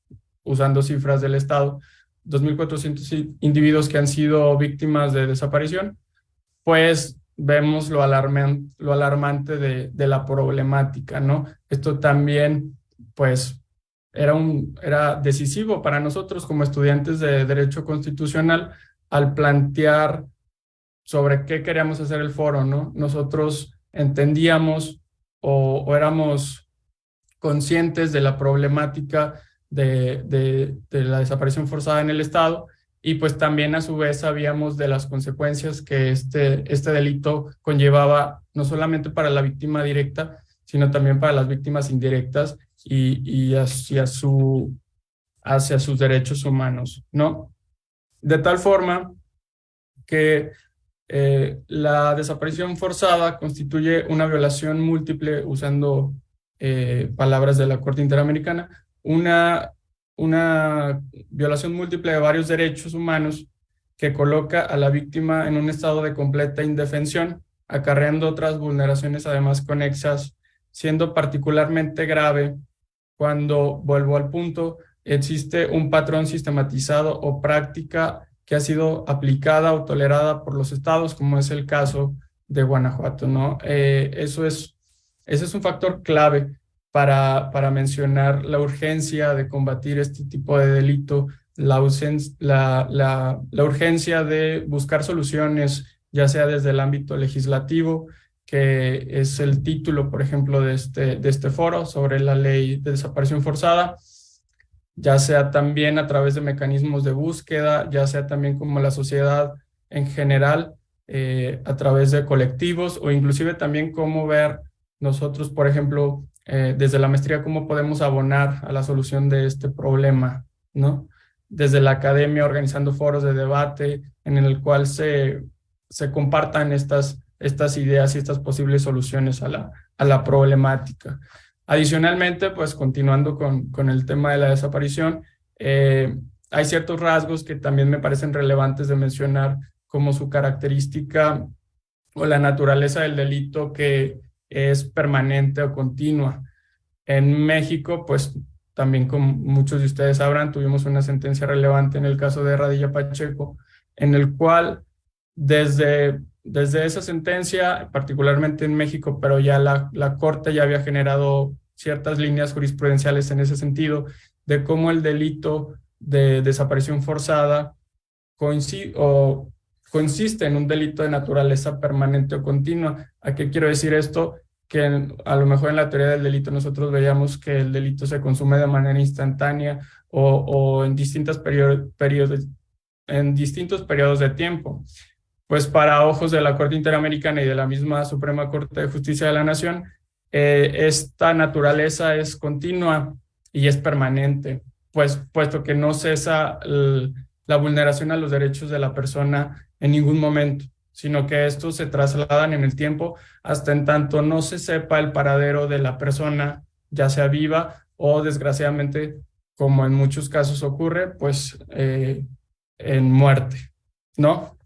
usando cifras del Estado, 2.400 individuos que han sido víctimas de desaparición, pues vemos lo alarmante de la problemática, ¿no? Esto también, pues, era decisivo para nosotros como estudiantes de Derecho Constitucional al plantear sobre qué queríamos hacer el foro, ¿no? Nosotros entendíamos o éramos conscientes de la problemática de la desaparición forzada en el Estado, y pues también a su vez sabíamos de las consecuencias que este delito conllevaba, no solamente para la víctima directa, sino también para las víctimas indirectas y hacia sus derechos humanos, ¿no? De tal forma que la desaparición forzada constituye una violación múltiple, usando palabras de la Corte Interamericana, una violación múltiple de varios derechos humanos que coloca a la víctima en un estado de completa indefensión, acarreando otras vulneraciones además conexas, siendo particularmente grave cuando, vuelvo al punto, existe un patrón sistematizado o práctica que ha sido aplicada o tolerada por los estados, como es el caso de Guanajuato, ¿no? Ese es un factor clave para mencionar la urgencia de combatir este tipo de delito, la urgencia de buscar soluciones, ya sea desde el ámbito legislativo, que es el título, por ejemplo, de este foro sobre la ley de desaparición forzada, ya sea también a través de mecanismos de búsqueda, ya sea también como la sociedad en general, a través de colectivos, o inclusive también cómo ver nosotros, por ejemplo, desde la maestría, cómo podemos abonar a la solución de este problema, ¿no? Desde la academia, organizando foros de debate en el cual se compartan estas ideas y estas posibles soluciones a la problemática. Adicionalmente, pues continuando con el tema de la desaparición, hay ciertos rasgos que también me parecen relevantes de mencionar, como su característica o la naturaleza del delito, que es permanente o continua. En México, pues también, como muchos de ustedes sabrán, tuvimos una sentencia relevante en el caso de Radilla Pacheco, en el cual desde esa sentencia, particularmente en México, pero ya la Corte ya había generado ciertas líneas jurisprudenciales en ese sentido, de cómo el delito de desaparición forzada consiste en un delito de naturaleza permanente o continua. ¿A qué quiero decir esto? que a lo mejor en la teoría del delito nosotros veíamos que el delito se consume de manera instantánea o en distintos periodos de tiempo. Pues para ojos de la Corte Interamericana y de la misma Suprema Corte de Justicia de la Nación, esta naturaleza es continua y es permanente, pues puesto que no cesa la vulneración a los derechos de la persona en ningún momento, sino que estos se trasladan en el tiempo hasta en tanto no se sepa el paradero de la persona, ya sea viva o desgraciadamente, como en muchos casos ocurre, pues en muerte, ¿no?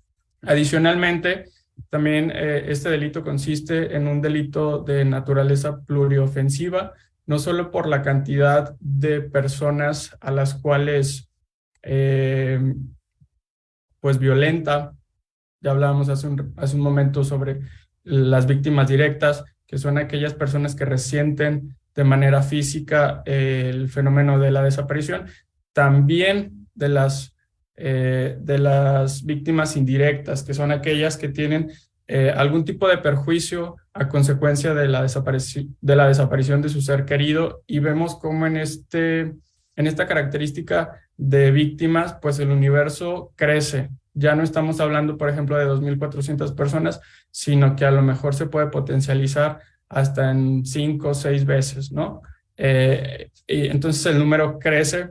Adicionalmente, también este delito consiste en un delito de naturaleza pluriofensiva, no solo por la cantidad de personas a las cuales pues violenta. Ya hablábamos hace un momento sobre las víctimas directas, que son aquellas personas que resienten de manera física el fenómeno de la desaparición. También de las víctimas indirectas, que son aquellas que tienen algún tipo de perjuicio a consecuencia de la desaparición de su ser querido, y vemos cómo en esta característica de víctimas, pues el universo crece. Ya no estamos hablando, por ejemplo, de 2.400 personas, sino que a lo mejor se puede potencializar hasta en 5 o 6 veces, ¿no? Y entonces el número crece.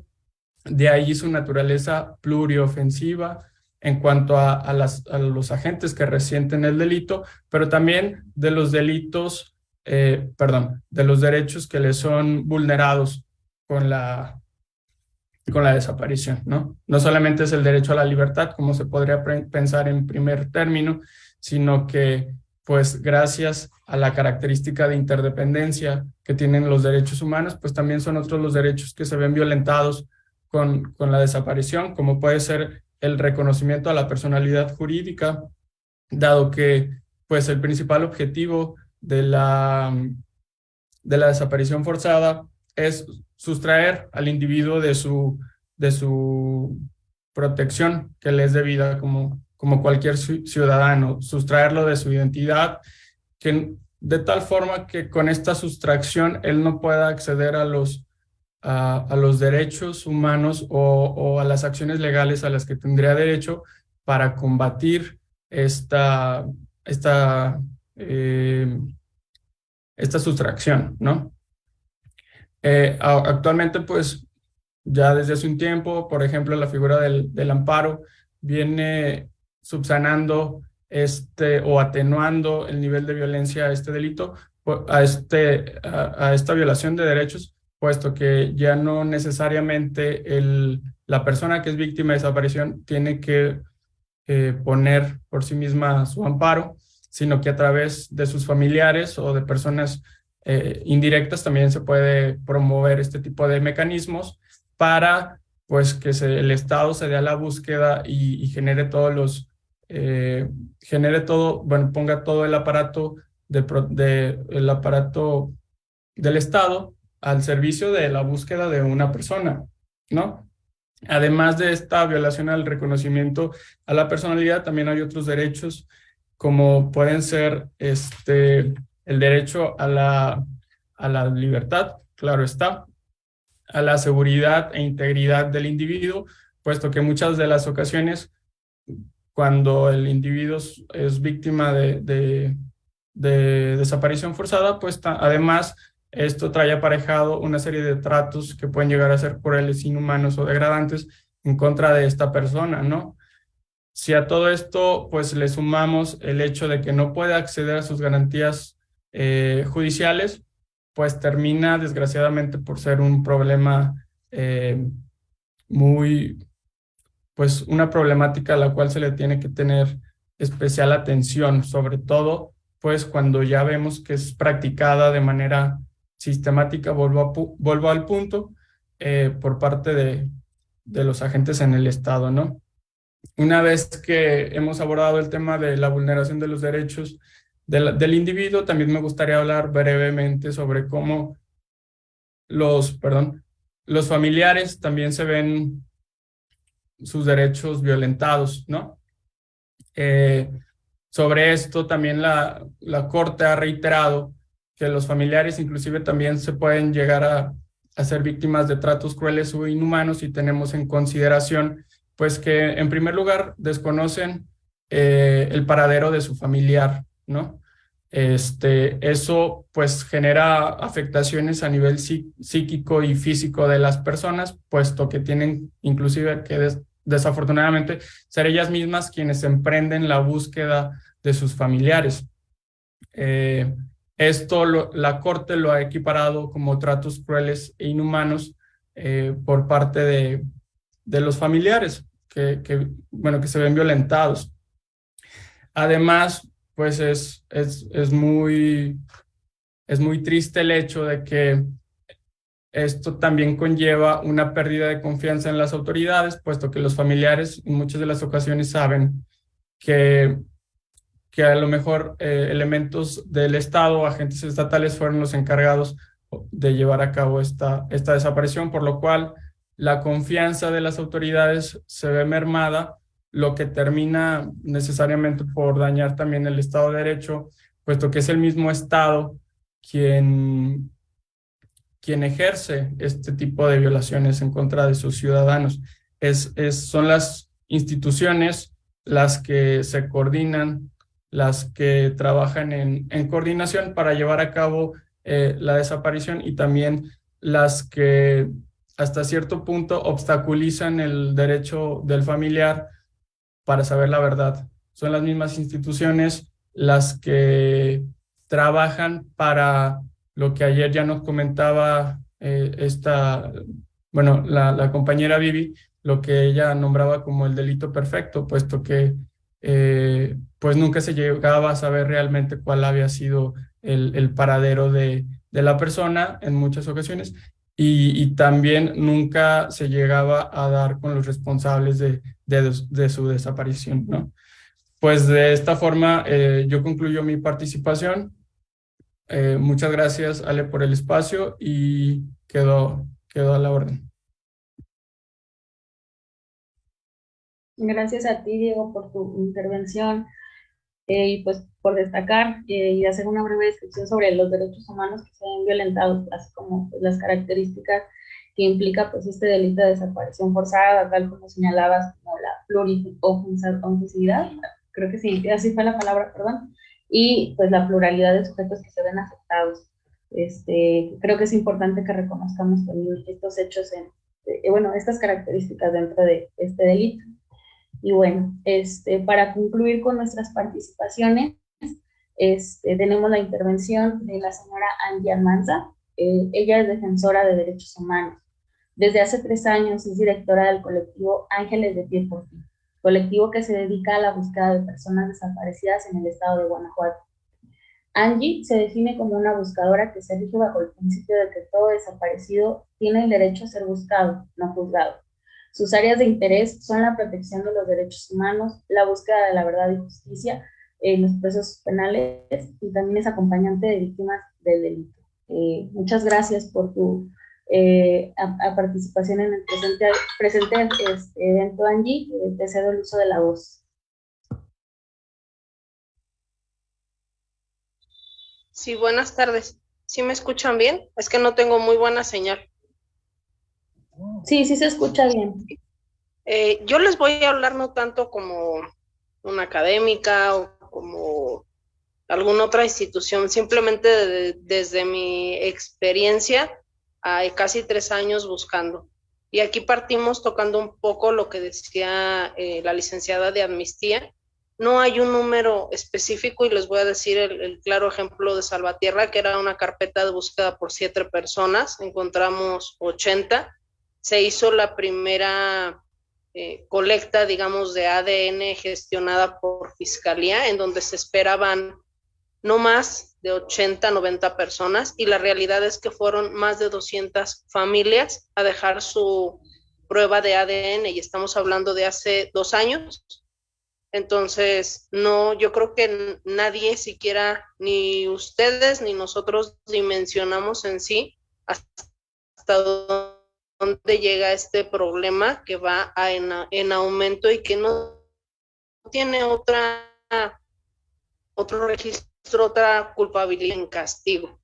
De ahí su naturaleza pluriofensiva en cuanto a los agentes que resienten el delito, pero también de los delitos, de los derechos que le son vulnerados con la desaparición, ¿no? No solamente es el derecho a la libertad, como se podría pensar en primer término, sino que, pues, gracias a la característica de interdependencia que tienen los derechos humanos, pues también son otros los derechos que se ven violentados con la desaparición, como puede ser el reconocimiento a la personalidad jurídica, dado que, pues, el principal objetivo de la desaparición forzada es sustraer al individuo de su protección que le es debida como cualquier ciudadano, sustraerlo de su identidad, de tal forma que con esta sustracción él no pueda acceder a los derechos humanos o a las acciones legales a las que tendría derecho para combatir esta sustracción, ¿no? Actualmente, pues, ya desde hace un tiempo, por ejemplo, la figura del amparo viene subsanando o atenuando el nivel de violencia a este delito, a esta violación de derechos, puesto que ya no necesariamente la persona que es víctima de desaparición tiene que poner por sí misma su amparo, sino que a través de sus familiares o de personas indirectas también se puede promover este tipo de mecanismos para, pues, que el Estado se dé a la búsqueda y genere ponga todo el aparato el aparato del Estado al servicio de la búsqueda de una persona, ¿no? Además de esta violación al reconocimiento a la personalidad, también hay otros derechos, como pueden ser el derecho a la libertad, claro está, a la seguridad e integridad del individuo, puesto que muchas de las ocasiones, cuando el individuo es víctima de desaparición forzada, pues además esto trae aparejado una serie de tratos que pueden llegar a ser crueles, inhumanos o degradantes en contra de esta persona, ¿no? Si a todo esto, pues, le sumamos el hecho de que no puede acceder a sus garantías judiciales, pues termina desgraciadamente por ser un problema pues una problemática a la cual se le tiene que tener especial atención, sobre todo, pues, cuando ya vemos que es practicada de manera sistemática, vuelvo al punto, por parte de los agentes en el Estado, ¿no? Una vez que hemos abordado el tema de la vulneración de los derechos del individuo, también me gustaría hablar brevemente sobre cómo los familiares también se ven sus derechos violentados, ¿no? Sobre esto también la Corte ha reiterado que los familiares inclusive también se pueden llegar a ser víctimas de tratos crueles o inhumanos, y tenemos en consideración pues que en primer lugar desconocen el paradero de su familiar, ¿no? Eso pues genera afectaciones a nivel psíquico y físico de las personas, puesto que tienen inclusive que desafortunadamente ser ellas mismas quienes emprenden la búsqueda de sus familiares. Esto la Corte lo ha equiparado como tratos crueles e inhumanos por parte de los familiares que se ven violentados. Además, pues es muy triste el hecho de que esto también conlleva una pérdida de confianza en las autoridades, puesto que los familiares en muchas de las ocasiones saben que a lo mejor elementos del Estado, agentes estatales, fueron los encargados de llevar a cabo esta desaparición, por lo cual la confianza de las autoridades se ve mermada, lo que termina necesariamente por dañar también el Estado de Derecho, puesto que es el mismo Estado quien ejerce este tipo de violaciones en contra de sus ciudadanos. Son las instituciones las que se coordinan, las que trabajan en coordinación para llevar a cabo la desaparición, y también las que hasta cierto punto obstaculizan el derecho del familiar para saber la verdad. Son las mismas instituciones las que trabajan para lo que ayer ya nos comentaba la compañera Vivi, lo que ella nombraba como el delito perfecto, puesto que pues nunca se llegaba a saber realmente cuál había sido el paradero de la persona en muchas ocasiones, y también nunca se llegaba a dar con los responsables de su desaparición, ¿no? Pues de esta forma yo concluyo mi participación. Muchas gracias, Ale, por el espacio, y quedo a la orden. Gracias a ti, Diego, por tu intervención y pues por destacar y hacer una breve descripción sobre los derechos humanos que se ven violentados, así como pues, las características que implica pues este delito de desaparición forzada, tal como señalabas, como la pluriofensividad, creo que sí, así fue la palabra, perdón, y pues la pluralidad de sujetos que se ven afectados. Creo que es importante que reconozcamos también estos hechos, estas características dentro de este delito. Y bueno, para concluir con nuestras participaciones, tenemos la intervención de la señora Angie Almanza. Ella es defensora de derechos humanos. Desde hace 3 años es directora del colectivo Ángeles de Pie por Ti, colectivo que se dedica a la búsqueda de personas desaparecidas en el estado de Guanajuato. Angie se define como una buscadora que se rige bajo el principio de que todo desaparecido tiene el derecho a ser buscado, no juzgado. Sus áreas de interés son la protección de los derechos humanos, la búsqueda de la verdad y justicia en los procesos penales, y también es acompañante de víctimas del delito. Muchas gracias por tu participación en el presente evento, Angie. Te cedo el uso de la voz. Sí, buenas tardes. ¿Sí me escuchan bien? Es que no tengo muy buena señal. Sí, sí se escucha bien. Yo les voy a hablar no tanto como una académica o como alguna otra institución, simplemente desde mi experiencia, hay casi 3 años buscando. Y aquí partimos tocando un poco lo que decía la licenciada de Amnistía. No hay un número específico, y les voy a decir el claro ejemplo de Salvatierra, que era una carpeta de búsqueda por 7 personas, encontramos 80. Se hizo la primera colecta, digamos, de ADN gestionada por Fiscalía, en donde se esperaban no más de 80, 90 personas, y la realidad es que fueron más de 200 familias a dejar su prueba de ADN, y estamos hablando de hace 2 años. Entonces, no, yo creo que nadie, siquiera ni ustedes ni nosotros, dimensionamos en sí hasta dónde llega este problema que va en aumento y que no tiene otro registro, otra culpabilidad en castigo.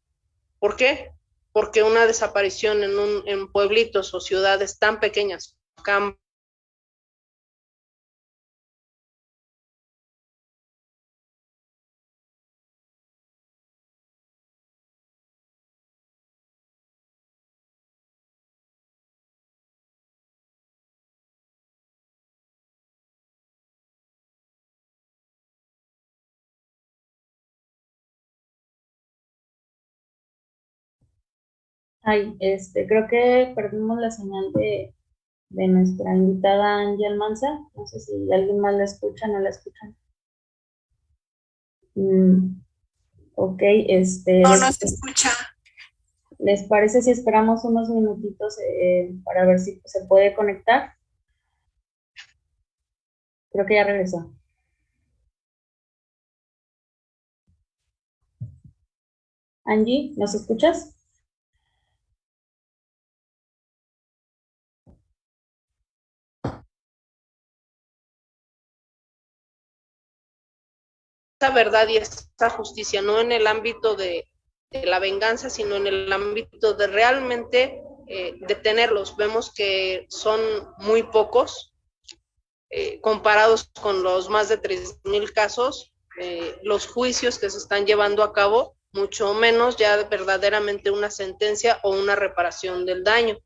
¿Por qué? Porque una desaparición en pueblitos o ciudades tan pequeñas, Ay, creo que perdimos la señal de nuestra invitada Angie Almanza. No sé si alguien más la escucha, no la escuchan. Ok, No, no se escucha. ¿les parece si esperamos unos minutitos para ver si se puede conectar? Creo que ya regresó. Angie, ¿nos escuchas? esa verdad y esa justicia, no en el ámbito de la venganza, sino en el ámbito de realmente detenerlos. Vemos que son muy pocos comparados con los más de 3,000 casos, los juicios que se están llevando a cabo, mucho menos ya verdaderamente una sentencia o una reparación del daño.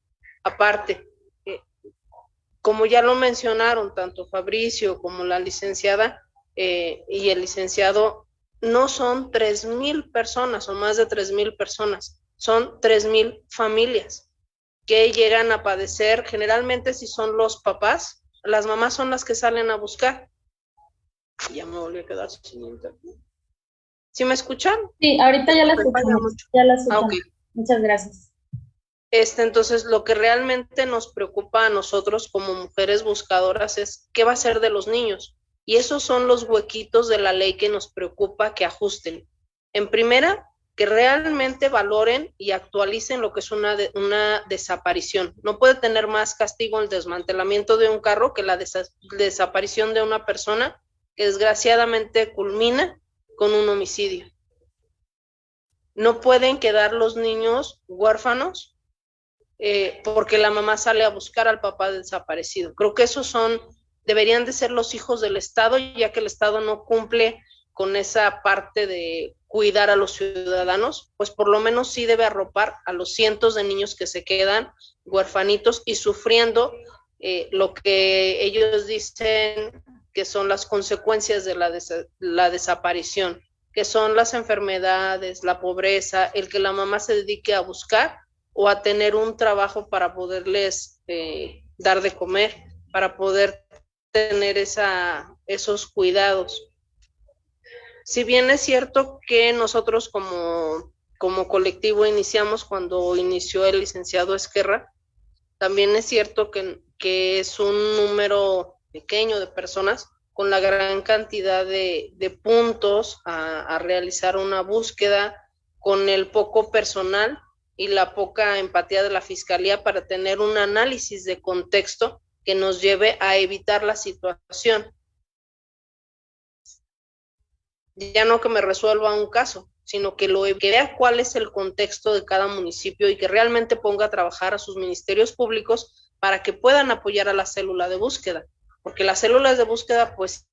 Aparte, como ya lo mencionaron tanto Fabricio como la licenciada y el licenciado, no son 3,000 personas o más de 3,000 personas, son 3,000 familias que llegan a padecer. Generalmente si son los papás, las mamás son las que salen a buscar. Ya me volví a quedar sin internet. ¿Sí me escuchan? Sí, ahorita ya la escuchamos. Ya la escuchamos. Okay. Muchas gracias. Entonces, lo que realmente nos preocupa a nosotros como mujeres buscadoras es qué va a ser de los niños. Y esos son los huequitos de la ley que nos preocupa que ajusten. En primera, que realmente valoren y actualicen lo que es una desaparición. No puede tener más castigo el desmantelamiento de un carro que la desaparición de una persona que desgraciadamente culmina con un homicidio. No pueden quedar los niños huérfanos porque la mamá sale a buscar al papá desaparecido. Creo que esos deberían de ser los hijos del Estado, ya que el Estado no cumple con esa parte de cuidar a los ciudadanos, pues por lo menos sí debe arropar a los cientos de niños que se quedan huerfanitos y sufriendo lo que ellos dicen que son las consecuencias de la desaparición, que son las enfermedades, la pobreza, el que la mamá se dedique a buscar o a tener un trabajo para poderles dar de comer, para poder tener esos cuidados. Si bien es cierto que nosotros como colectivo iniciamos cuando inició el licenciado Esquerra, también es cierto que es un número pequeño de personas con la gran cantidad de puntos a realizar una búsqueda, con el poco personal y la poca empatía de la Fiscalía para tener un análisis de contexto que nos lleve a evitar la situación. Ya no que me resuelva un caso, sino que vea cuál es el contexto de cada municipio y que realmente ponga a trabajar a sus ministerios públicos para que puedan apoyar a la célula de búsqueda, porque las células de búsqueda pues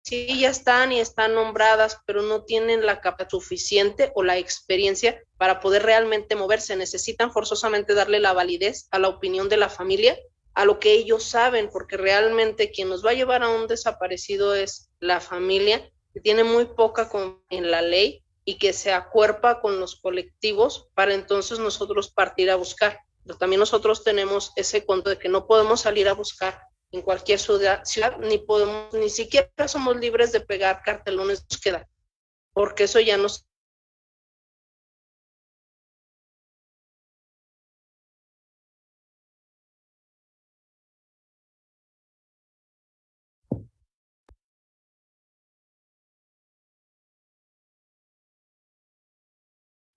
sí ya están y están nombradas, pero no tienen la capacidad suficiente o la experiencia para poder realmente moverse. Necesitan forzosamente darle la validez a la opinión de la familia, a lo que ellos saben, porque realmente quien nos va a llevar a un desaparecido es la familia, que tiene muy poca en la ley y que se acuerpa con los colectivos para entonces nosotros partir a buscar. Pero también nosotros tenemos ese conto de que no podemos salir a buscar en cualquier ciudad, ni siquiera somos libres de pegar cartelones de búsqueda, porque eso ya nos...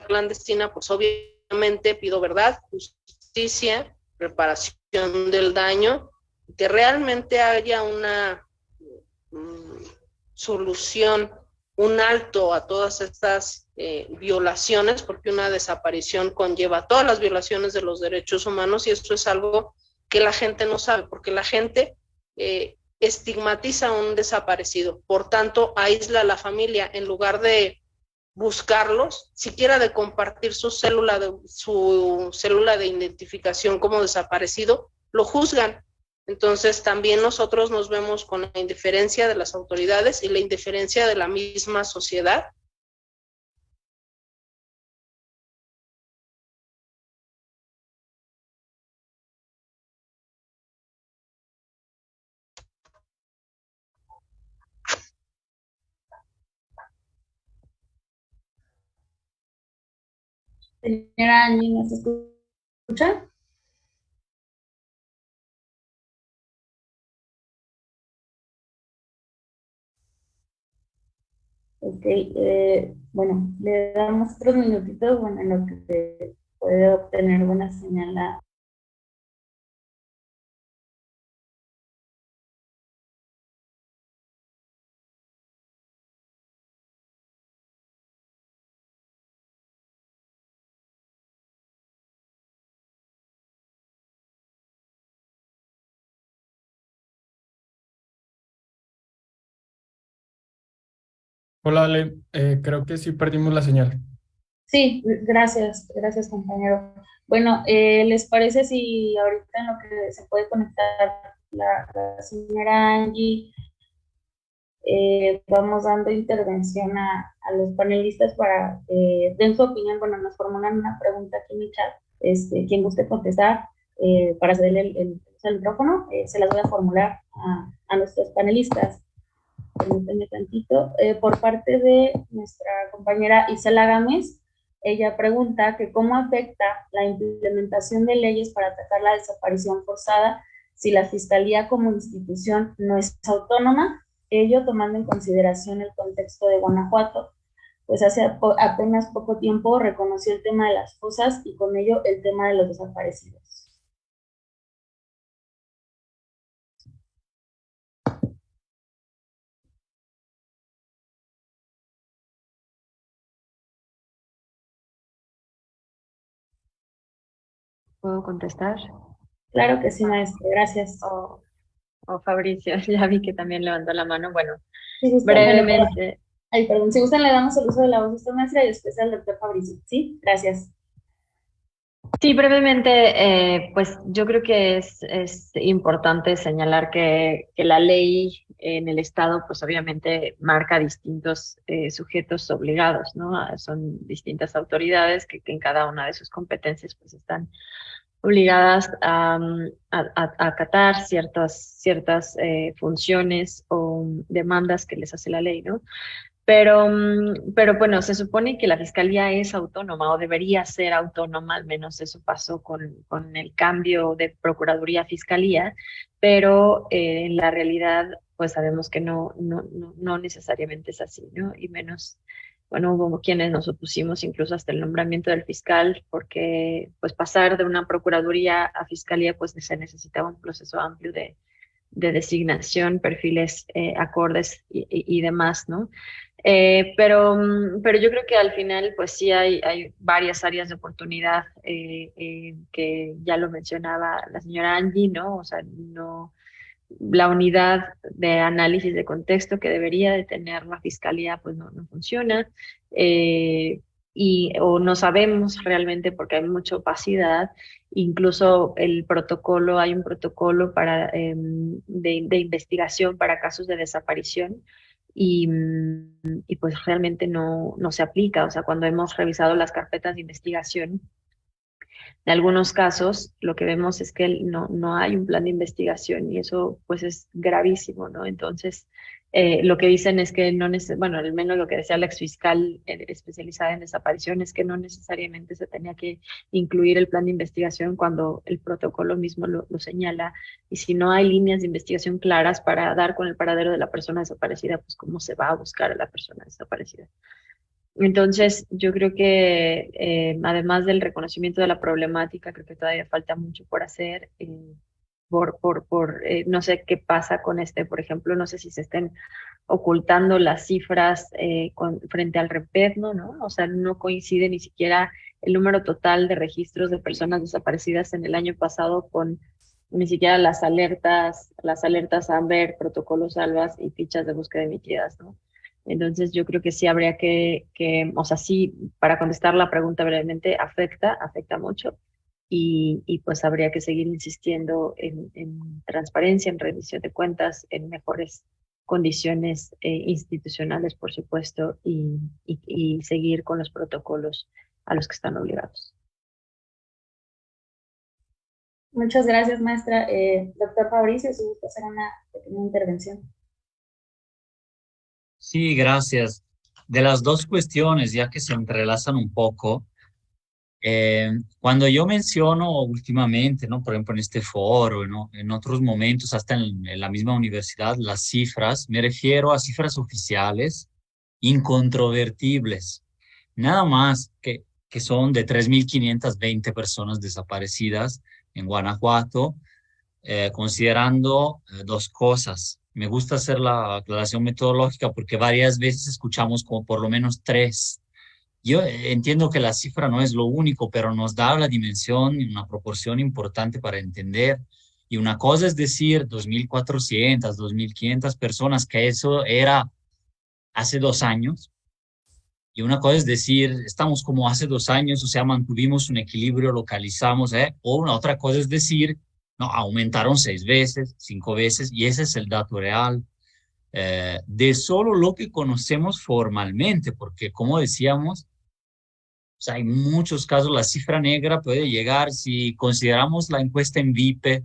clandestina, pues obviamente pido verdad, justicia, reparación del daño, que realmente haya una solución un alto a todas estas violaciones, porque una desaparición conlleva todas las violaciones de los derechos humanos, y esto es algo que la gente no sabe, porque la gente estigmatiza a un desaparecido, por tanto aísla a la familia en lugar de buscarlos, siquiera de compartir su célula de identificación como desaparecido, lo juzgan. Entonces también nosotros nos vemos con la indiferencia de las autoridades y la indiferencia de la misma sociedad. Señora Angie, ¿nos escucha? Ok, bueno, le damos otros minutitos, bueno, en lo que se puede obtener buena señal. Hola, Ale. Creo que sí perdimos la señal. Sí, gracias compañero. Bueno, ¿les parece si ahorita en lo que se puede conectar la señora Angie, vamos dando intervención a los panelistas para que den su opinión? Bueno, nos formulan una pregunta aquí en el chat, quien guste contestar, para cederle el micrófono, se las voy a formular a nuestros panelistas. Permítanme tantito. Por parte de nuestra compañera Isela Gámez, ella pregunta que cómo afecta la implementación de leyes para atacar la desaparición forzada si la Fiscalía como institución no es autónoma, ello tomando en consideración el contexto de Guanajuato, pues hace apenas poco tiempo reconoció el tema de las fosas y con ello el tema de los desaparecidos. ¿Puedo contestar? Claro que sí, maestra, gracias. O Fabricio, ya vi que también levantó la mano. Bueno, Si gustan, brevemente. Perdón, si gustan le damos el uso de la voz a esta maestra y después al doctor Fabricio, ¿sí? Gracias. Sí, brevemente, pues yo creo que es importante señalar que la ley en el Estado, pues obviamente marca distintos sujetos obligados, ¿no? Son distintas autoridades que en cada una de sus competencias pues están obligadas a acatar ciertas funciones o demandas que les hace la ley, ¿no? Pero bueno, se supone que la Fiscalía es autónoma o debería ser autónoma, al menos eso pasó con el cambio de Procuraduría a Fiscalía, pero en la realidad pues sabemos que no necesariamente es así, ¿no? Y menos, bueno, hubo quienes nos opusimos incluso hasta el nombramiento del fiscal, porque pues pasar de una Procuraduría a Fiscalía pues se necesitaba un proceso amplio de designación, perfiles acordes y demás, ¿no? Pero yo creo que al final, pues sí hay varias áreas de oportunidad que ya lo mencionaba la señora Angie, ¿no? O sea, no, la unidad de análisis de contexto que debería de tener la fiscalía, pues no funciona. O no sabemos realmente porque hay mucha opacidad. Incluso hay un protocolo de investigación para casos de desaparición y pues realmente no se aplica. O sea, cuando hemos revisado las carpetas de investigación, en algunos casos lo que vemos es que no hay un plan de investigación y eso pues es gravísimo, ¿no? Entonces, lo que dicen es que bueno, al menos lo que decía la exfiscal especializada en desaparición es que no necesariamente se tenía que incluir el plan de investigación cuando el protocolo mismo lo señala. Y si no hay líneas de investigación claras para dar con el paradero de la persona desaparecida, pues cómo se va a buscar a la persona desaparecida. Entonces, yo creo que además del reconocimiento de la problemática, creo que todavía falta mucho por hacer. no sé qué pasa con por ejemplo, no sé si se estén ocultando las cifras frente al REPED, ¿no? O sea, no coincide ni siquiera el número total de registros de personas desaparecidas en el año pasado con ni siquiera las alertas AMBER, protocolos ALBAS y fichas de búsqueda emitidas, ¿no? Entonces yo creo que sí habría o sea, sí, para contestar la pregunta brevemente, afecta mucho y pues habría que seguir insistiendo en transparencia, en rendición de cuentas, en mejores condiciones institucionales, por supuesto, y seguir con los protocolos a los que están obligados. Muchas gracias, maestra. Doctor Fabricio, si gusta hacer una pequeña intervención. Sí, gracias. De las dos cuestiones, ya que se entrelazan un poco, cuando yo menciono últimamente, ¿no? Por ejemplo, en este foro, ¿no? En otros momentos, hasta en la misma universidad, las cifras, me refiero a cifras oficiales, incontrovertibles, nada más que son de 3.520 personas desaparecidas en Guanajuato, considerando dos cosas. Me gusta hacer la aclaración metodológica porque varias veces escuchamos como por lo menos 3. Yo entiendo que la cifra no es lo único, pero nos da la dimensión y una proporción importante para entender. Y una cosa es decir 2.400, 2.500 personas, que eso era hace 2 años. Y una cosa es decir, estamos como hace 2 años, o sea, mantuvimos un equilibrio, localizamos, o una otra cosa es decir, no, aumentaron 6 veces, 5 veces, y ese es el dato real. De solo lo que conocemos formalmente, porque como decíamos, o sea, hay muchos casos, la cifra negra puede llegar, si consideramos la encuesta en VIP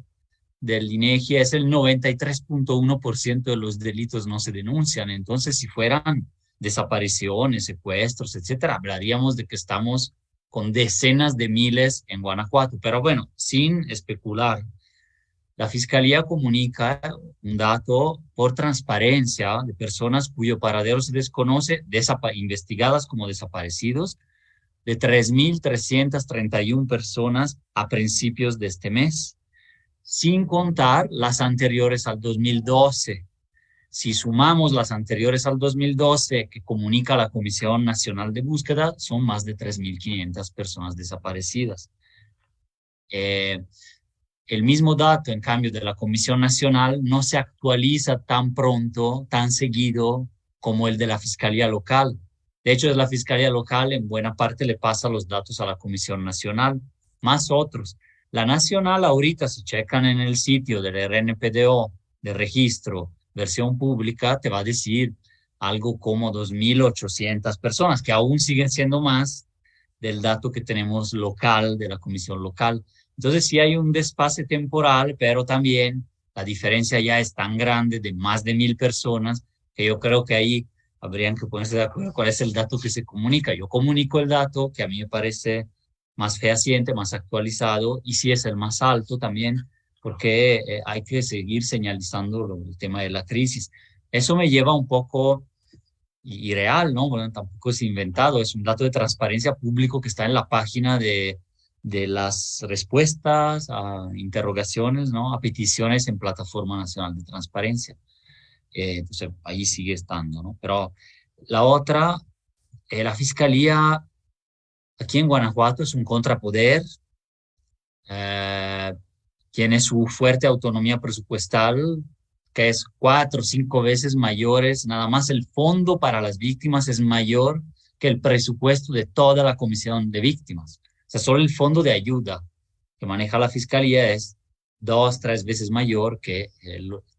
del INEGI, es el 93.1% de los delitos no se denuncian. Entonces, si fueran desapariciones, secuestros, etcétera, hablaríamos de que estamos con decenas de miles en Guanajuato. Pero bueno, sin especular, la Fiscalía comunica un dato por transparencia de personas cuyo paradero se desconoce, investigadas como desaparecidos, de 3.331 personas a principios de este mes, sin contar las anteriores al 2012. Si sumamos las anteriores al 2012 que comunica la Comisión Nacional de Búsqueda, son más de 3.500 personas desaparecidas. El mismo dato, en cambio, de la Comisión Nacional no se actualiza tan pronto, tan seguido como el de la Fiscalía Local. De hecho, es la Fiscalía Local, en buena parte le pasa los datos a la Comisión Nacional, más otros. La Nacional ahorita, si checan en el sitio del RNPDO de registro, versión pública, te va a decir algo como 2.800 personas, que aún siguen siendo más del dato que tenemos local, de la Comisión Local. Entonces sí hay un desfase temporal, pero también la diferencia ya es tan grande de más de 1.000 personas que yo creo que ahí habrían que ponerse de acuerdo cuál es el dato que se comunica. Yo comunico el dato que a mí me parece más fehaciente, más actualizado, y sí es el más alto también, porque hay que seguir señalizando el tema de la crisis. Eso me lleva un poco, y real, ¿no? Bueno, tampoco es inventado, es un dato de transparencia público que está en la página de las respuestas a interrogaciones, ¿no? A peticiones en Plataforma Nacional de Transparencia. Entonces, ahí sigue estando, ¿no? Pero la otra, la Fiscalía aquí en Guanajuato es un contrapoder, tiene su fuerte autonomía presupuestal, que es 4 o 5 veces mayores, nada más el fondo para las víctimas es mayor que el presupuesto de toda la Comisión de Víctimas. O sea, solo el fondo de ayuda que maneja la Fiscalía es 2, 3 veces mayor que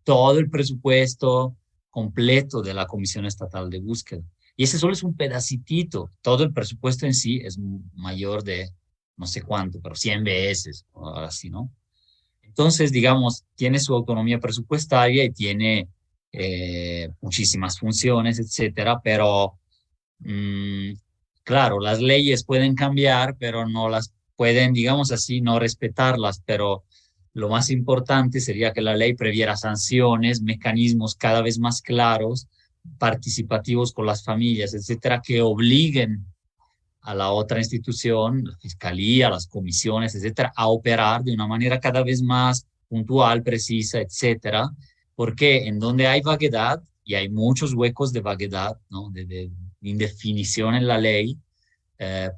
todo el presupuesto completo de la Comisión Estatal de Búsqueda. Y ese solo es un pedacitito. Todo el presupuesto en sí es mayor de no sé cuánto, pero 100 veces, o así, ¿no? Entonces, digamos, tiene su autonomía presupuestaria y tiene muchísimas funciones, etcétera, pero claro, las leyes pueden cambiar, pero no las pueden, digamos así, no respetarlas, pero lo más importante sería que la ley previera sanciones, mecanismos cada vez más claros, participativos con las familias, etcétera, que obliguen a la otra institución, la fiscalía, las comisiones, etcétera, a operar de una manera cada vez más puntual, precisa, etcétera, porque en donde hay vaguedad, y hay muchos huecos de vaguedad, ¿no? de indefinición en la ley,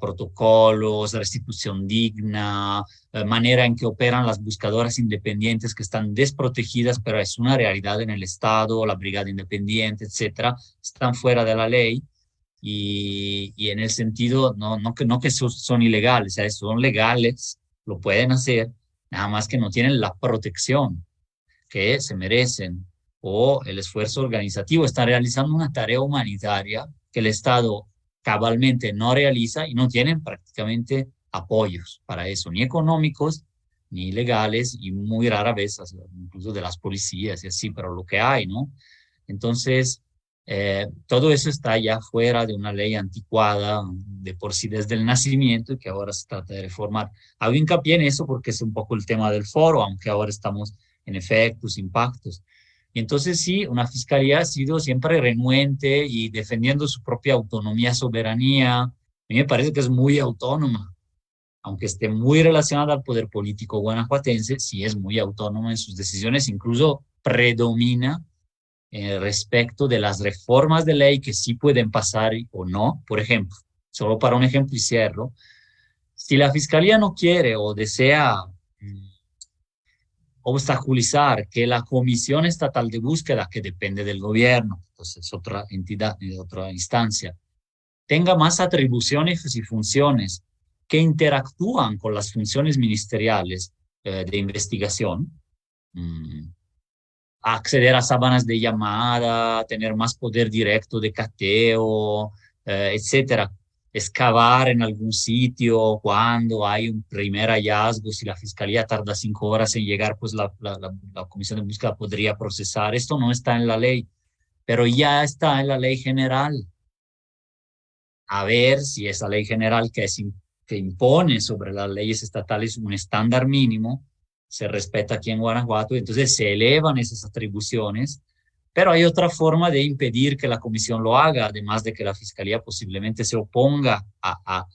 protocolos, restitución digna, manera en que operan las buscadoras independientes que están desprotegidas, pero es una realidad en el Estado, la brigada independiente, etcétera, están fuera de la ley. Y en el sentido, no que son ilegales, o sea, son legales, lo pueden hacer, nada más que no tienen la protección que se merecen o el esfuerzo organizativo. Están realizando una tarea humanitaria que el Estado cabalmente no realiza y no tienen prácticamente apoyos para eso, ni económicos, ni legales, y muy rara vez, incluso de las policías y así, pero lo que hay, ¿no? Entonces, todo eso está ya fuera de una ley anticuada de por sí desde el nacimiento y que ahora se trata de reformar. Hago hincapié en eso porque es un poco el tema del foro, aunque ahora estamos en efectos, impactos. Y entonces sí, una fiscalía ha sido siempre renuente y defendiendo su propia autonomía, soberanía. A mí me parece que es muy autónoma, aunque esté muy relacionada al poder político guanajuatense, sí es muy autónoma en sus decisiones, incluso predomina respecto de las reformas de ley que sí pueden pasar o no. Por ejemplo, solo para un ejemplo y cierro, si la fiscalía no quiere o desea obstaculizar que la Comisión Estatal de Búsqueda, que depende del gobierno, entonces otra entidad, otra instancia, tenga más atribuciones y funciones que interactúan con las funciones ministeriales de investigación, acceder a sábanas de llamada, tener más poder directo de cateo, etcétera. Excavar en algún sitio cuando hay un primer hallazgo, si la fiscalía tarda 5 horas en llegar, pues la comisión de búsqueda podría procesar. Esto no está en la ley, pero ya está en la ley general. A ver si esa ley general que impone sobre las leyes estatales un estándar mínimo se respeta aquí en Guanajuato, entonces se elevan esas atribuciones, pero hay otra forma de impedir que la comisión lo haga, además de que la fiscalía posiblemente se oponga a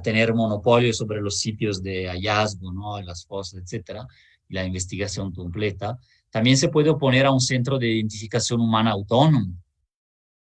tener monopolio sobre los sitios de hallazgo, ¿no? Las fosas, etcétera, y la investigación completa. También se puede oponer a un centro de identificación humana autónomo,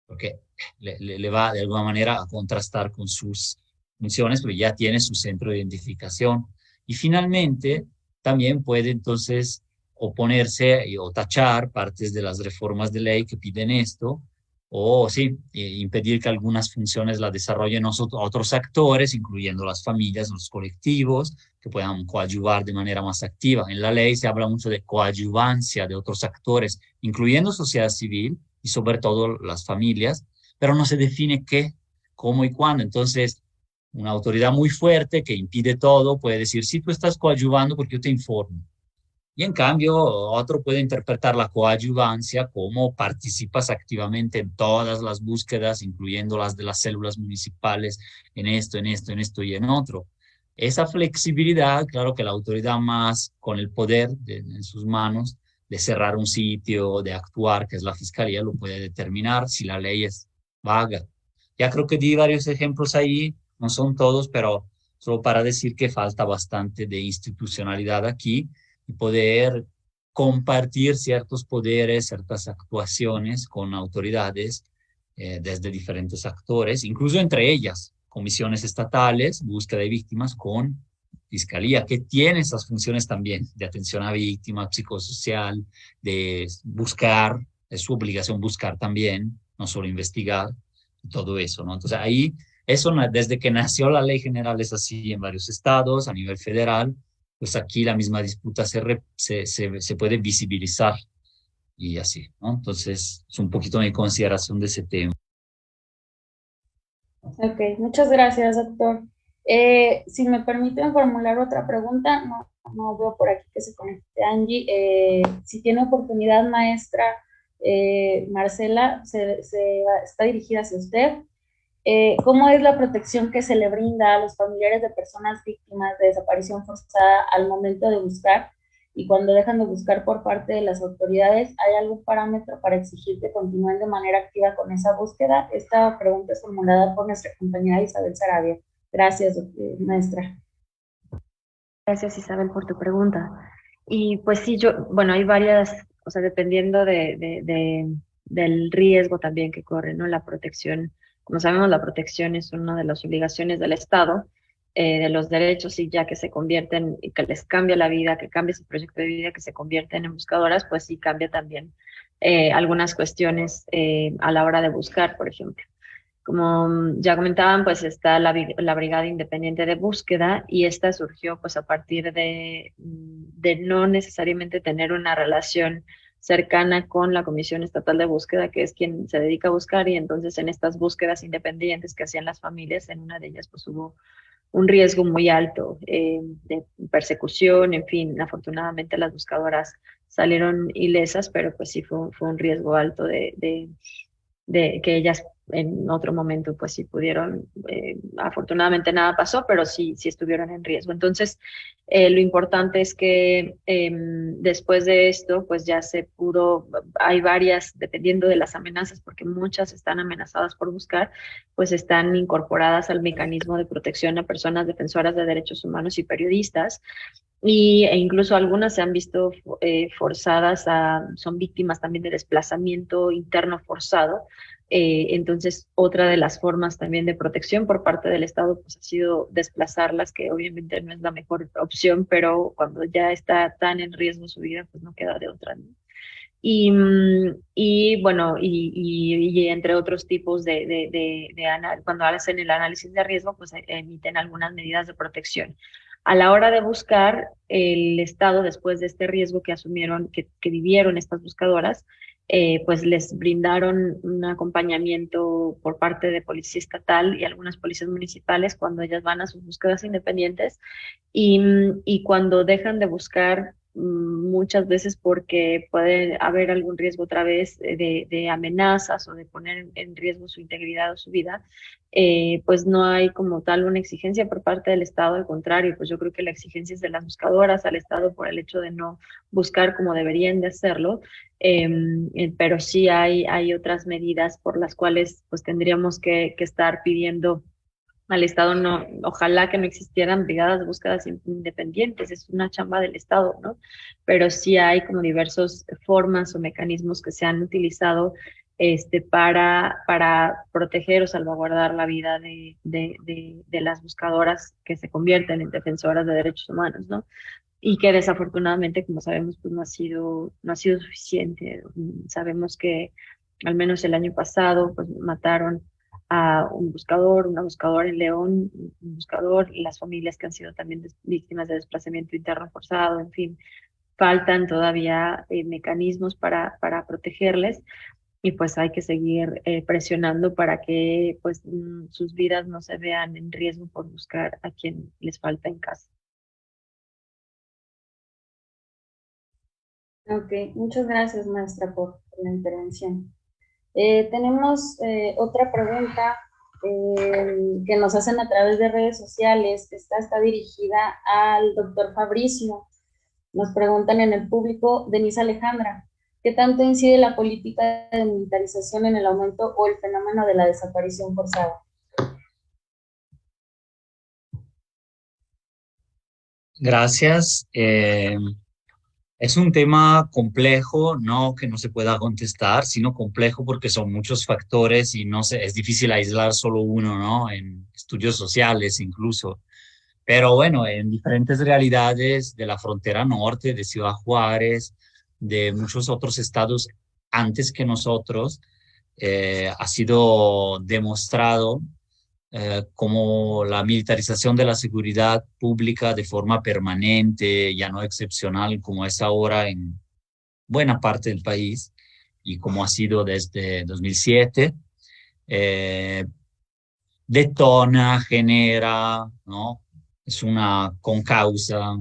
porque le va de alguna manera a contrastar con sus funciones, porque ya tiene su centro de identificación. Y finalmente, también puede entonces oponerse o tachar partes de las reformas de ley que piden esto, o sí, impedir que algunas funciones las desarrollen otros actores, incluyendo las familias, los colectivos, que puedan coadyuvar de manera más activa. En la ley se habla mucho de coadyuvancia de otros actores, incluyendo sociedad civil y sobre todo las familias, pero no se define qué, cómo y cuándo. Entonces, una autoridad muy fuerte que impide todo puede decir, sí, tú estás coadyuvando porque yo te informo. Y en cambio, otro puede interpretar la coadyuvancia como participas activamente en todas las búsquedas, incluyendo las de las células municipales, en esto, en esto, en esto y en otro. Esa flexibilidad, claro que la autoridad más con el poder en sus manos de cerrar un sitio, de actuar, que es la fiscalía, lo puede determinar si la ley es vaga. Ya creo que di varios ejemplos ahí, no son todos, pero solo para decir que falta bastante de institucionalidad aquí y poder compartir ciertos poderes, ciertas actuaciones con autoridades desde diferentes actores, incluso entre ellas, comisiones estatales, búsqueda de víctimas con fiscalía, que tiene esas funciones también de atención a víctimas, psicosocial, de buscar, es su obligación buscar también, no solo investigar, todo eso, ¿no? Entonces ahí, eso desde que nació la ley general es así en varios estados, a nivel federal, pues aquí la misma disputa se puede visibilizar y así, ¿no? Entonces, es un poquito mi consideración de ese tema. Ok, muchas gracias, doctor. Si me permiten formular otra pregunta, no veo por aquí que se conecte Angie. Si tiene oportunidad, maestra Marcela, está dirigida hacia usted. ¿Cómo es la protección que se le brinda a los familiares de personas víctimas de desaparición forzada al momento de buscar? Y cuando dejan de buscar por parte de las autoridades, ¿hay algún parámetro para exigir que continúen de manera activa con esa búsqueda? Esta pregunta es formulada por nuestra compañera Isabel Sarabia. Gracias, maestra. Gracias, Isabel, por tu pregunta. Y pues sí, bueno, hay varias, o sea, dependiendo del riesgo también que corre, ¿no? La protección, como sabemos, la protección es una de las obligaciones del Estado, de los derechos, y ya que se convierten, y que les cambia la vida, que cambia su proyecto de vida, que se convierten en buscadoras, pues sí cambia también algunas cuestiones a la hora de buscar, por ejemplo. Como ya comentaban, pues está la Brigada Independiente de Búsqueda, y esta surgió pues a partir de no necesariamente tener una relación cercana con la Comisión Estatal de Búsqueda, que es quien se dedica a buscar, y entonces en estas búsquedas independientes que hacían las familias, en una de ellas pues hubo un riesgo muy alto de persecución, en fin, afortunadamente las buscadoras salieron ilesas, pero pues sí fue un riesgo alto de que ellas en otro momento pues sí pudieron, afortunadamente nada pasó, pero sí estuvieron en riesgo. Entonces, lo importante es que después de esto pues ya se pudo, hay varias, dependiendo de las amenazas, porque muchas están amenazadas por buscar, pues están incorporadas al mecanismo de protección a personas defensoras de derechos humanos y periodistas, e incluso algunas se han visto forzadas son víctimas también de desplazamiento interno forzado. Entonces, otra de las formas también de protección por parte del Estado pues ha sido desplazarlas, que obviamente no es la mejor opción, pero cuando ya está tan en riesgo su vida, pues no queda de otra, ¿no? Y bueno, y entre otros tipos cuando hacen el análisis de riesgo, pues emiten algunas medidas de protección. A la hora de buscar, el Estado, después de este riesgo que asumieron, que vivieron estas buscadoras, pues les brindaron un acompañamiento por parte de Policía Estatal y algunas policías municipales cuando ellas van a sus búsquedas independientes, y cuando dejan de buscar, muchas veces porque puede haber algún riesgo otra vez de amenazas o de poner en riesgo su integridad o su vida, pues no hay como tal una exigencia por parte del Estado. Al contrario, pues yo creo que la exigencia es de las buscadoras al Estado por el hecho de no buscar como deberían de hacerlo. Pero sí hay otras medidas por las cuales pues tendríamos que estar pidiendo al Estado. No, ojalá que no existieran brigadas de búsquedas independientes, es una chamba del Estado, ¿no? Pero sí hay como diversas formas o mecanismos que se han utilizado para proteger o salvaguardar la vida de las buscadoras que se convierten en defensoras de derechos humanos, ¿no? Y que desafortunadamente, como sabemos, pues no ha sido suficiente. Sabemos que al menos el año pasado pues mataron a una buscadora en León, un buscador, y las familias que han sido también víctimas de desplazamiento interno forzado, en fin, faltan todavía mecanismos para protegerles, y pues hay que seguir presionando para que pues sus vidas no se vean en riesgo por buscar a quien les falta en casa. Ok, muchas gracias, maestra, por la intervención. Tenemos otra pregunta que nos hacen a través de redes sociales. Esta está dirigida al doctor Fabricio. Nos preguntan en el público: Denise Alejandra, ¿qué tanto incide la política de militarización en el aumento o el fenómeno de la desaparición forzada? Gracias. Es un tema complejo, no que no se pueda contestar, sino complejo porque son muchos factores y es difícil aislar solo uno, ¿no? En estudios sociales incluso. Pero bueno, en diferentes realidades de la frontera norte, de Ciudad Juárez, de muchos otros estados antes que nosotros, ha sido demostrado como la militarización de la seguridad pública de forma permanente, ya no excepcional, como es ahora en buena parte del país y como ha sido desde 2007, detona, genera, ¿no? Es una concausa,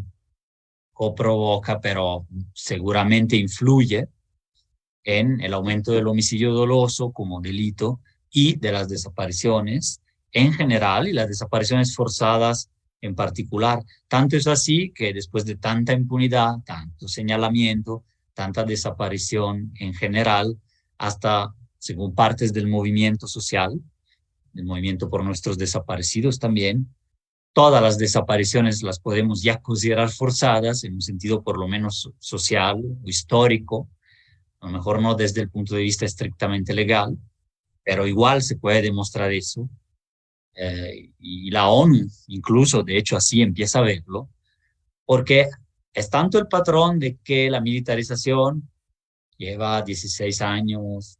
coprovoca, pero seguramente influye en el aumento del homicidio doloso como delito y de las desapariciones en general y las desapariciones forzadas en particular. Tanto es así que después de tanta impunidad, tanto señalamiento, tanta desaparición en general, hasta según partes del movimiento social, del movimiento por nuestros desaparecidos también, todas las desapariciones las podemos ya considerar forzadas en un sentido por lo menos social o histórico, a lo mejor no desde el punto de vista estrictamente legal, pero igual se puede demostrar eso. Y la ONU incluso, de hecho, así empieza a verlo, porque es tanto el patrón de que la militarización lleva 16 años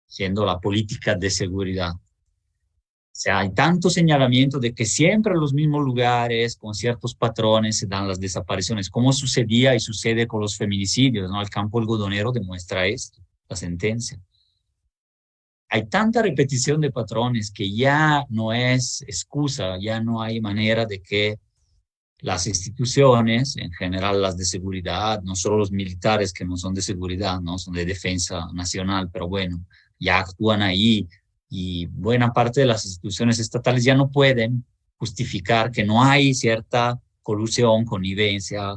siendo la política de seguridad. O sea, hay tanto señalamiento de que siempre en los mismos lugares, con ciertos patrones, se dan las desapariciones, como sucedía y sucede con los feminicidios, ¿no? El campo algodonero demuestra esto, la sentencia. Hay tanta repetición de patrones que ya no es excusa, ya no hay manera de que las instituciones, en general las de seguridad, no solo los militares que no son de seguridad, no son de defensa nacional, pero bueno, ya actúan ahí y buena parte de las instituciones estatales ya no pueden justificar que no hay cierta colusión, connivencia,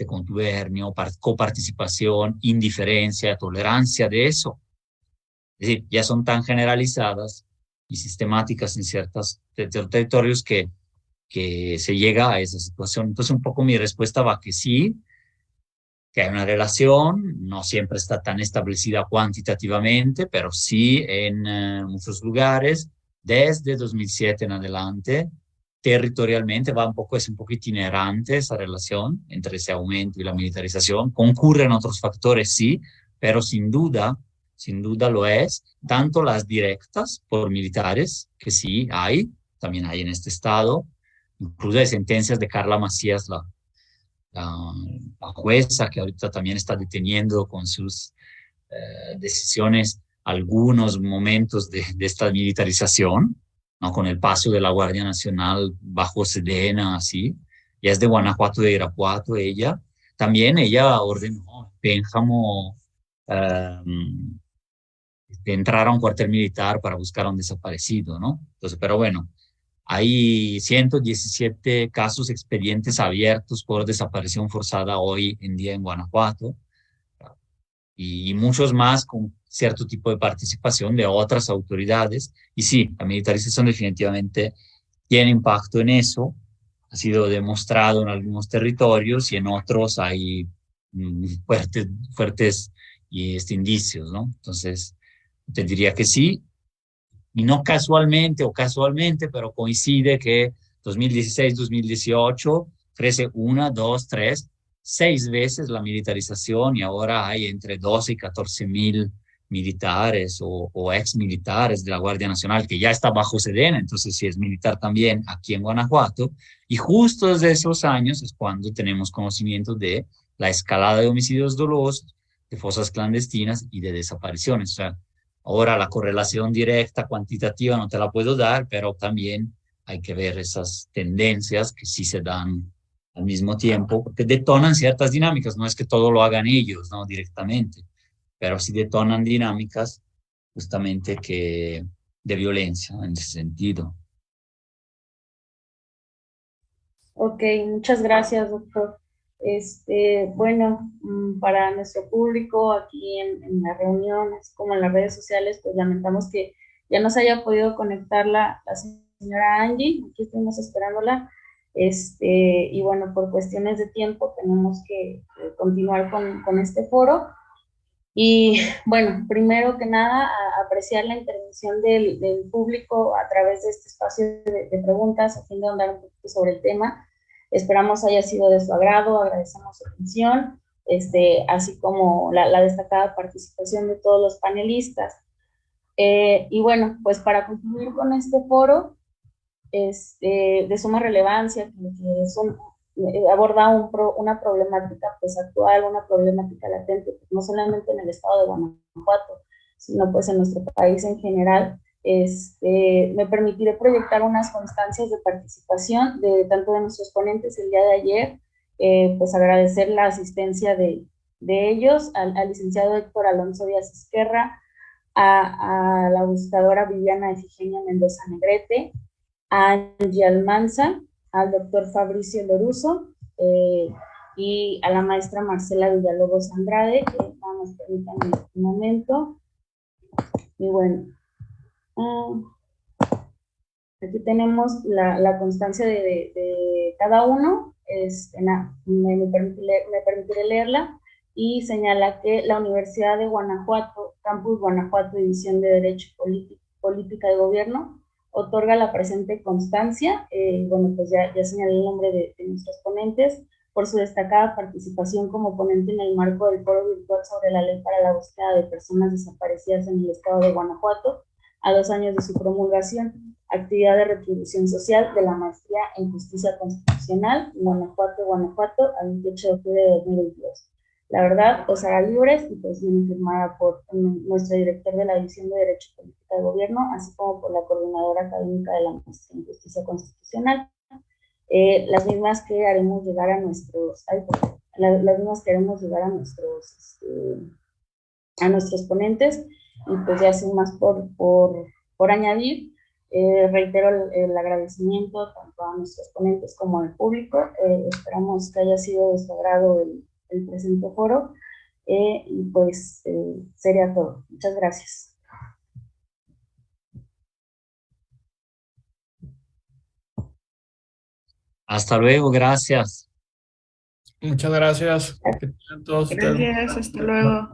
contubernio, coparticipación, indiferencia, tolerancia de eso. Es decir, ya son tan generalizadas y sistemáticas en ciertos territorios que se llega a esa situación. Entonces, un poco mi respuesta va que sí, que hay una relación, no siempre está tan establecida cuantitativamente, pero sí en muchos lugares, desde 2007 en adelante, territorialmente es un poco itinerante esa relación entre ese aumento y la militarización. Concurren otros factores, sí, pero sin duda lo es, tanto las directas por militares, que sí hay, también hay en este estado, incluso hay sentencias de Carla Macías, la jueza que ahorita también está deteniendo con sus decisiones algunos momentos de esta militarización, ¿no? Con el paso de la Guardia Nacional bajo Sedena, así, y es de Guanajuato, de Irapuato, ella. También ella ordenó Pénjamo de entrar a un cuartel militar para buscar a un desaparecido, ¿no? Entonces, pero bueno, hay 117 casos, expedientes abiertos por desaparición forzada hoy en día en Guanajuato y muchos más con cierto tipo de participación de otras autoridades. Y sí, la militarización definitivamente tiene impacto en eso. Ha sido demostrado en algunos territorios y en otros hay fuertes indicios, ¿no? Entonces, te diría que sí, y no casualmente o casualmente, pero coincide que 2016-2018 crece 1, 2, 3, 6 veces la militarización y ahora hay entre 12 y 14 mil militares o ex militares de la Guardia Nacional que ya está bajo Sedena, entonces sí es militar también aquí en Guanajuato, y justo desde esos años es cuando tenemos conocimiento de la escalada de homicidios dolosos, de fosas clandestinas y de desapariciones. O sea, ahora la correlación directa, cuantitativa, no te la puedo dar, pero también hay que ver esas tendencias que sí se dan al mismo tiempo, porque detonan ciertas dinámicas. No es que todo lo hagan ellos, ¿no? Directamente, pero sí detonan dinámicas justamente de violencia en ese sentido. Ok, muchas gracias, doctor. Bueno, para nuestro público aquí en la reunión, así como en las redes sociales, pues lamentamos que ya no se haya podido conectar la señora Angie, aquí estuvimos esperándola, y bueno, por cuestiones de tiempo tenemos que continuar con este foro. Y bueno, primero que nada, apreciar la intervención del público a través de este espacio de preguntas, a fin de ahondar un poquito sobre el tema. Esperamos haya sido de su agrado, agradecemos su atención, así como la destacada participación de todos los panelistas. Y bueno, pues para concluir con este foro, de suma relevancia, que aborda una problemática pues actual, una problemática latente, pues, no solamente en el estado de Guanajuato, sino pues en nuestro país en general. Me permitiré proyectar unas constancias de participación de tanto de nuestros ponentes el día de ayer, pues agradecer la asistencia de ellos, al licenciado Héctor Alonso Díaz Esquerra, a la buscadora Viviana Efigenia Mendoza Negrete, a Angie Almanza, al doctor Fabricio Loruso y a la maestra Marcela Villalobos Andrade, que nada más permítanme un momento. Y bueno, Aquí tenemos la constancia de cada uno. Me permitiré leerla, y señala que la Universidad de Guanajuato, Campus Guanajuato, División de Derecho Política de Gobierno, otorga la presente constancia. Bueno, pues ya señalé el nombre de nuestros ponentes, por su destacada participación como ponente en el marco del foro virtual sobre la ley para la búsqueda de personas desaparecidas en el estado de Guanajuato, a 2 años de su promulgación, actividad de retribución social de la maestría en justicia constitucional, Guanajuato, a 28 de octubre de 2022. La verdad, os hará libres, y pues viene firmada por nuestro director de la División de Derecho y Política de Gobierno, así como por la coordinadora académica de la maestría en justicia constitucional. Las mismas que haremos llegar a nuestros, las mismas que haremos llegar a nuestros ponentes. Y pues ya sin más por añadir, reitero el agradecimiento tanto a nuestros ponentes como al público. Esperamos que haya sido de su agrado el presente foro, y pues sería todo. Muchas gracias. Hasta luego, gracias. Muchas gracias. Que tengan todos ustedes. Gracias, hasta luego.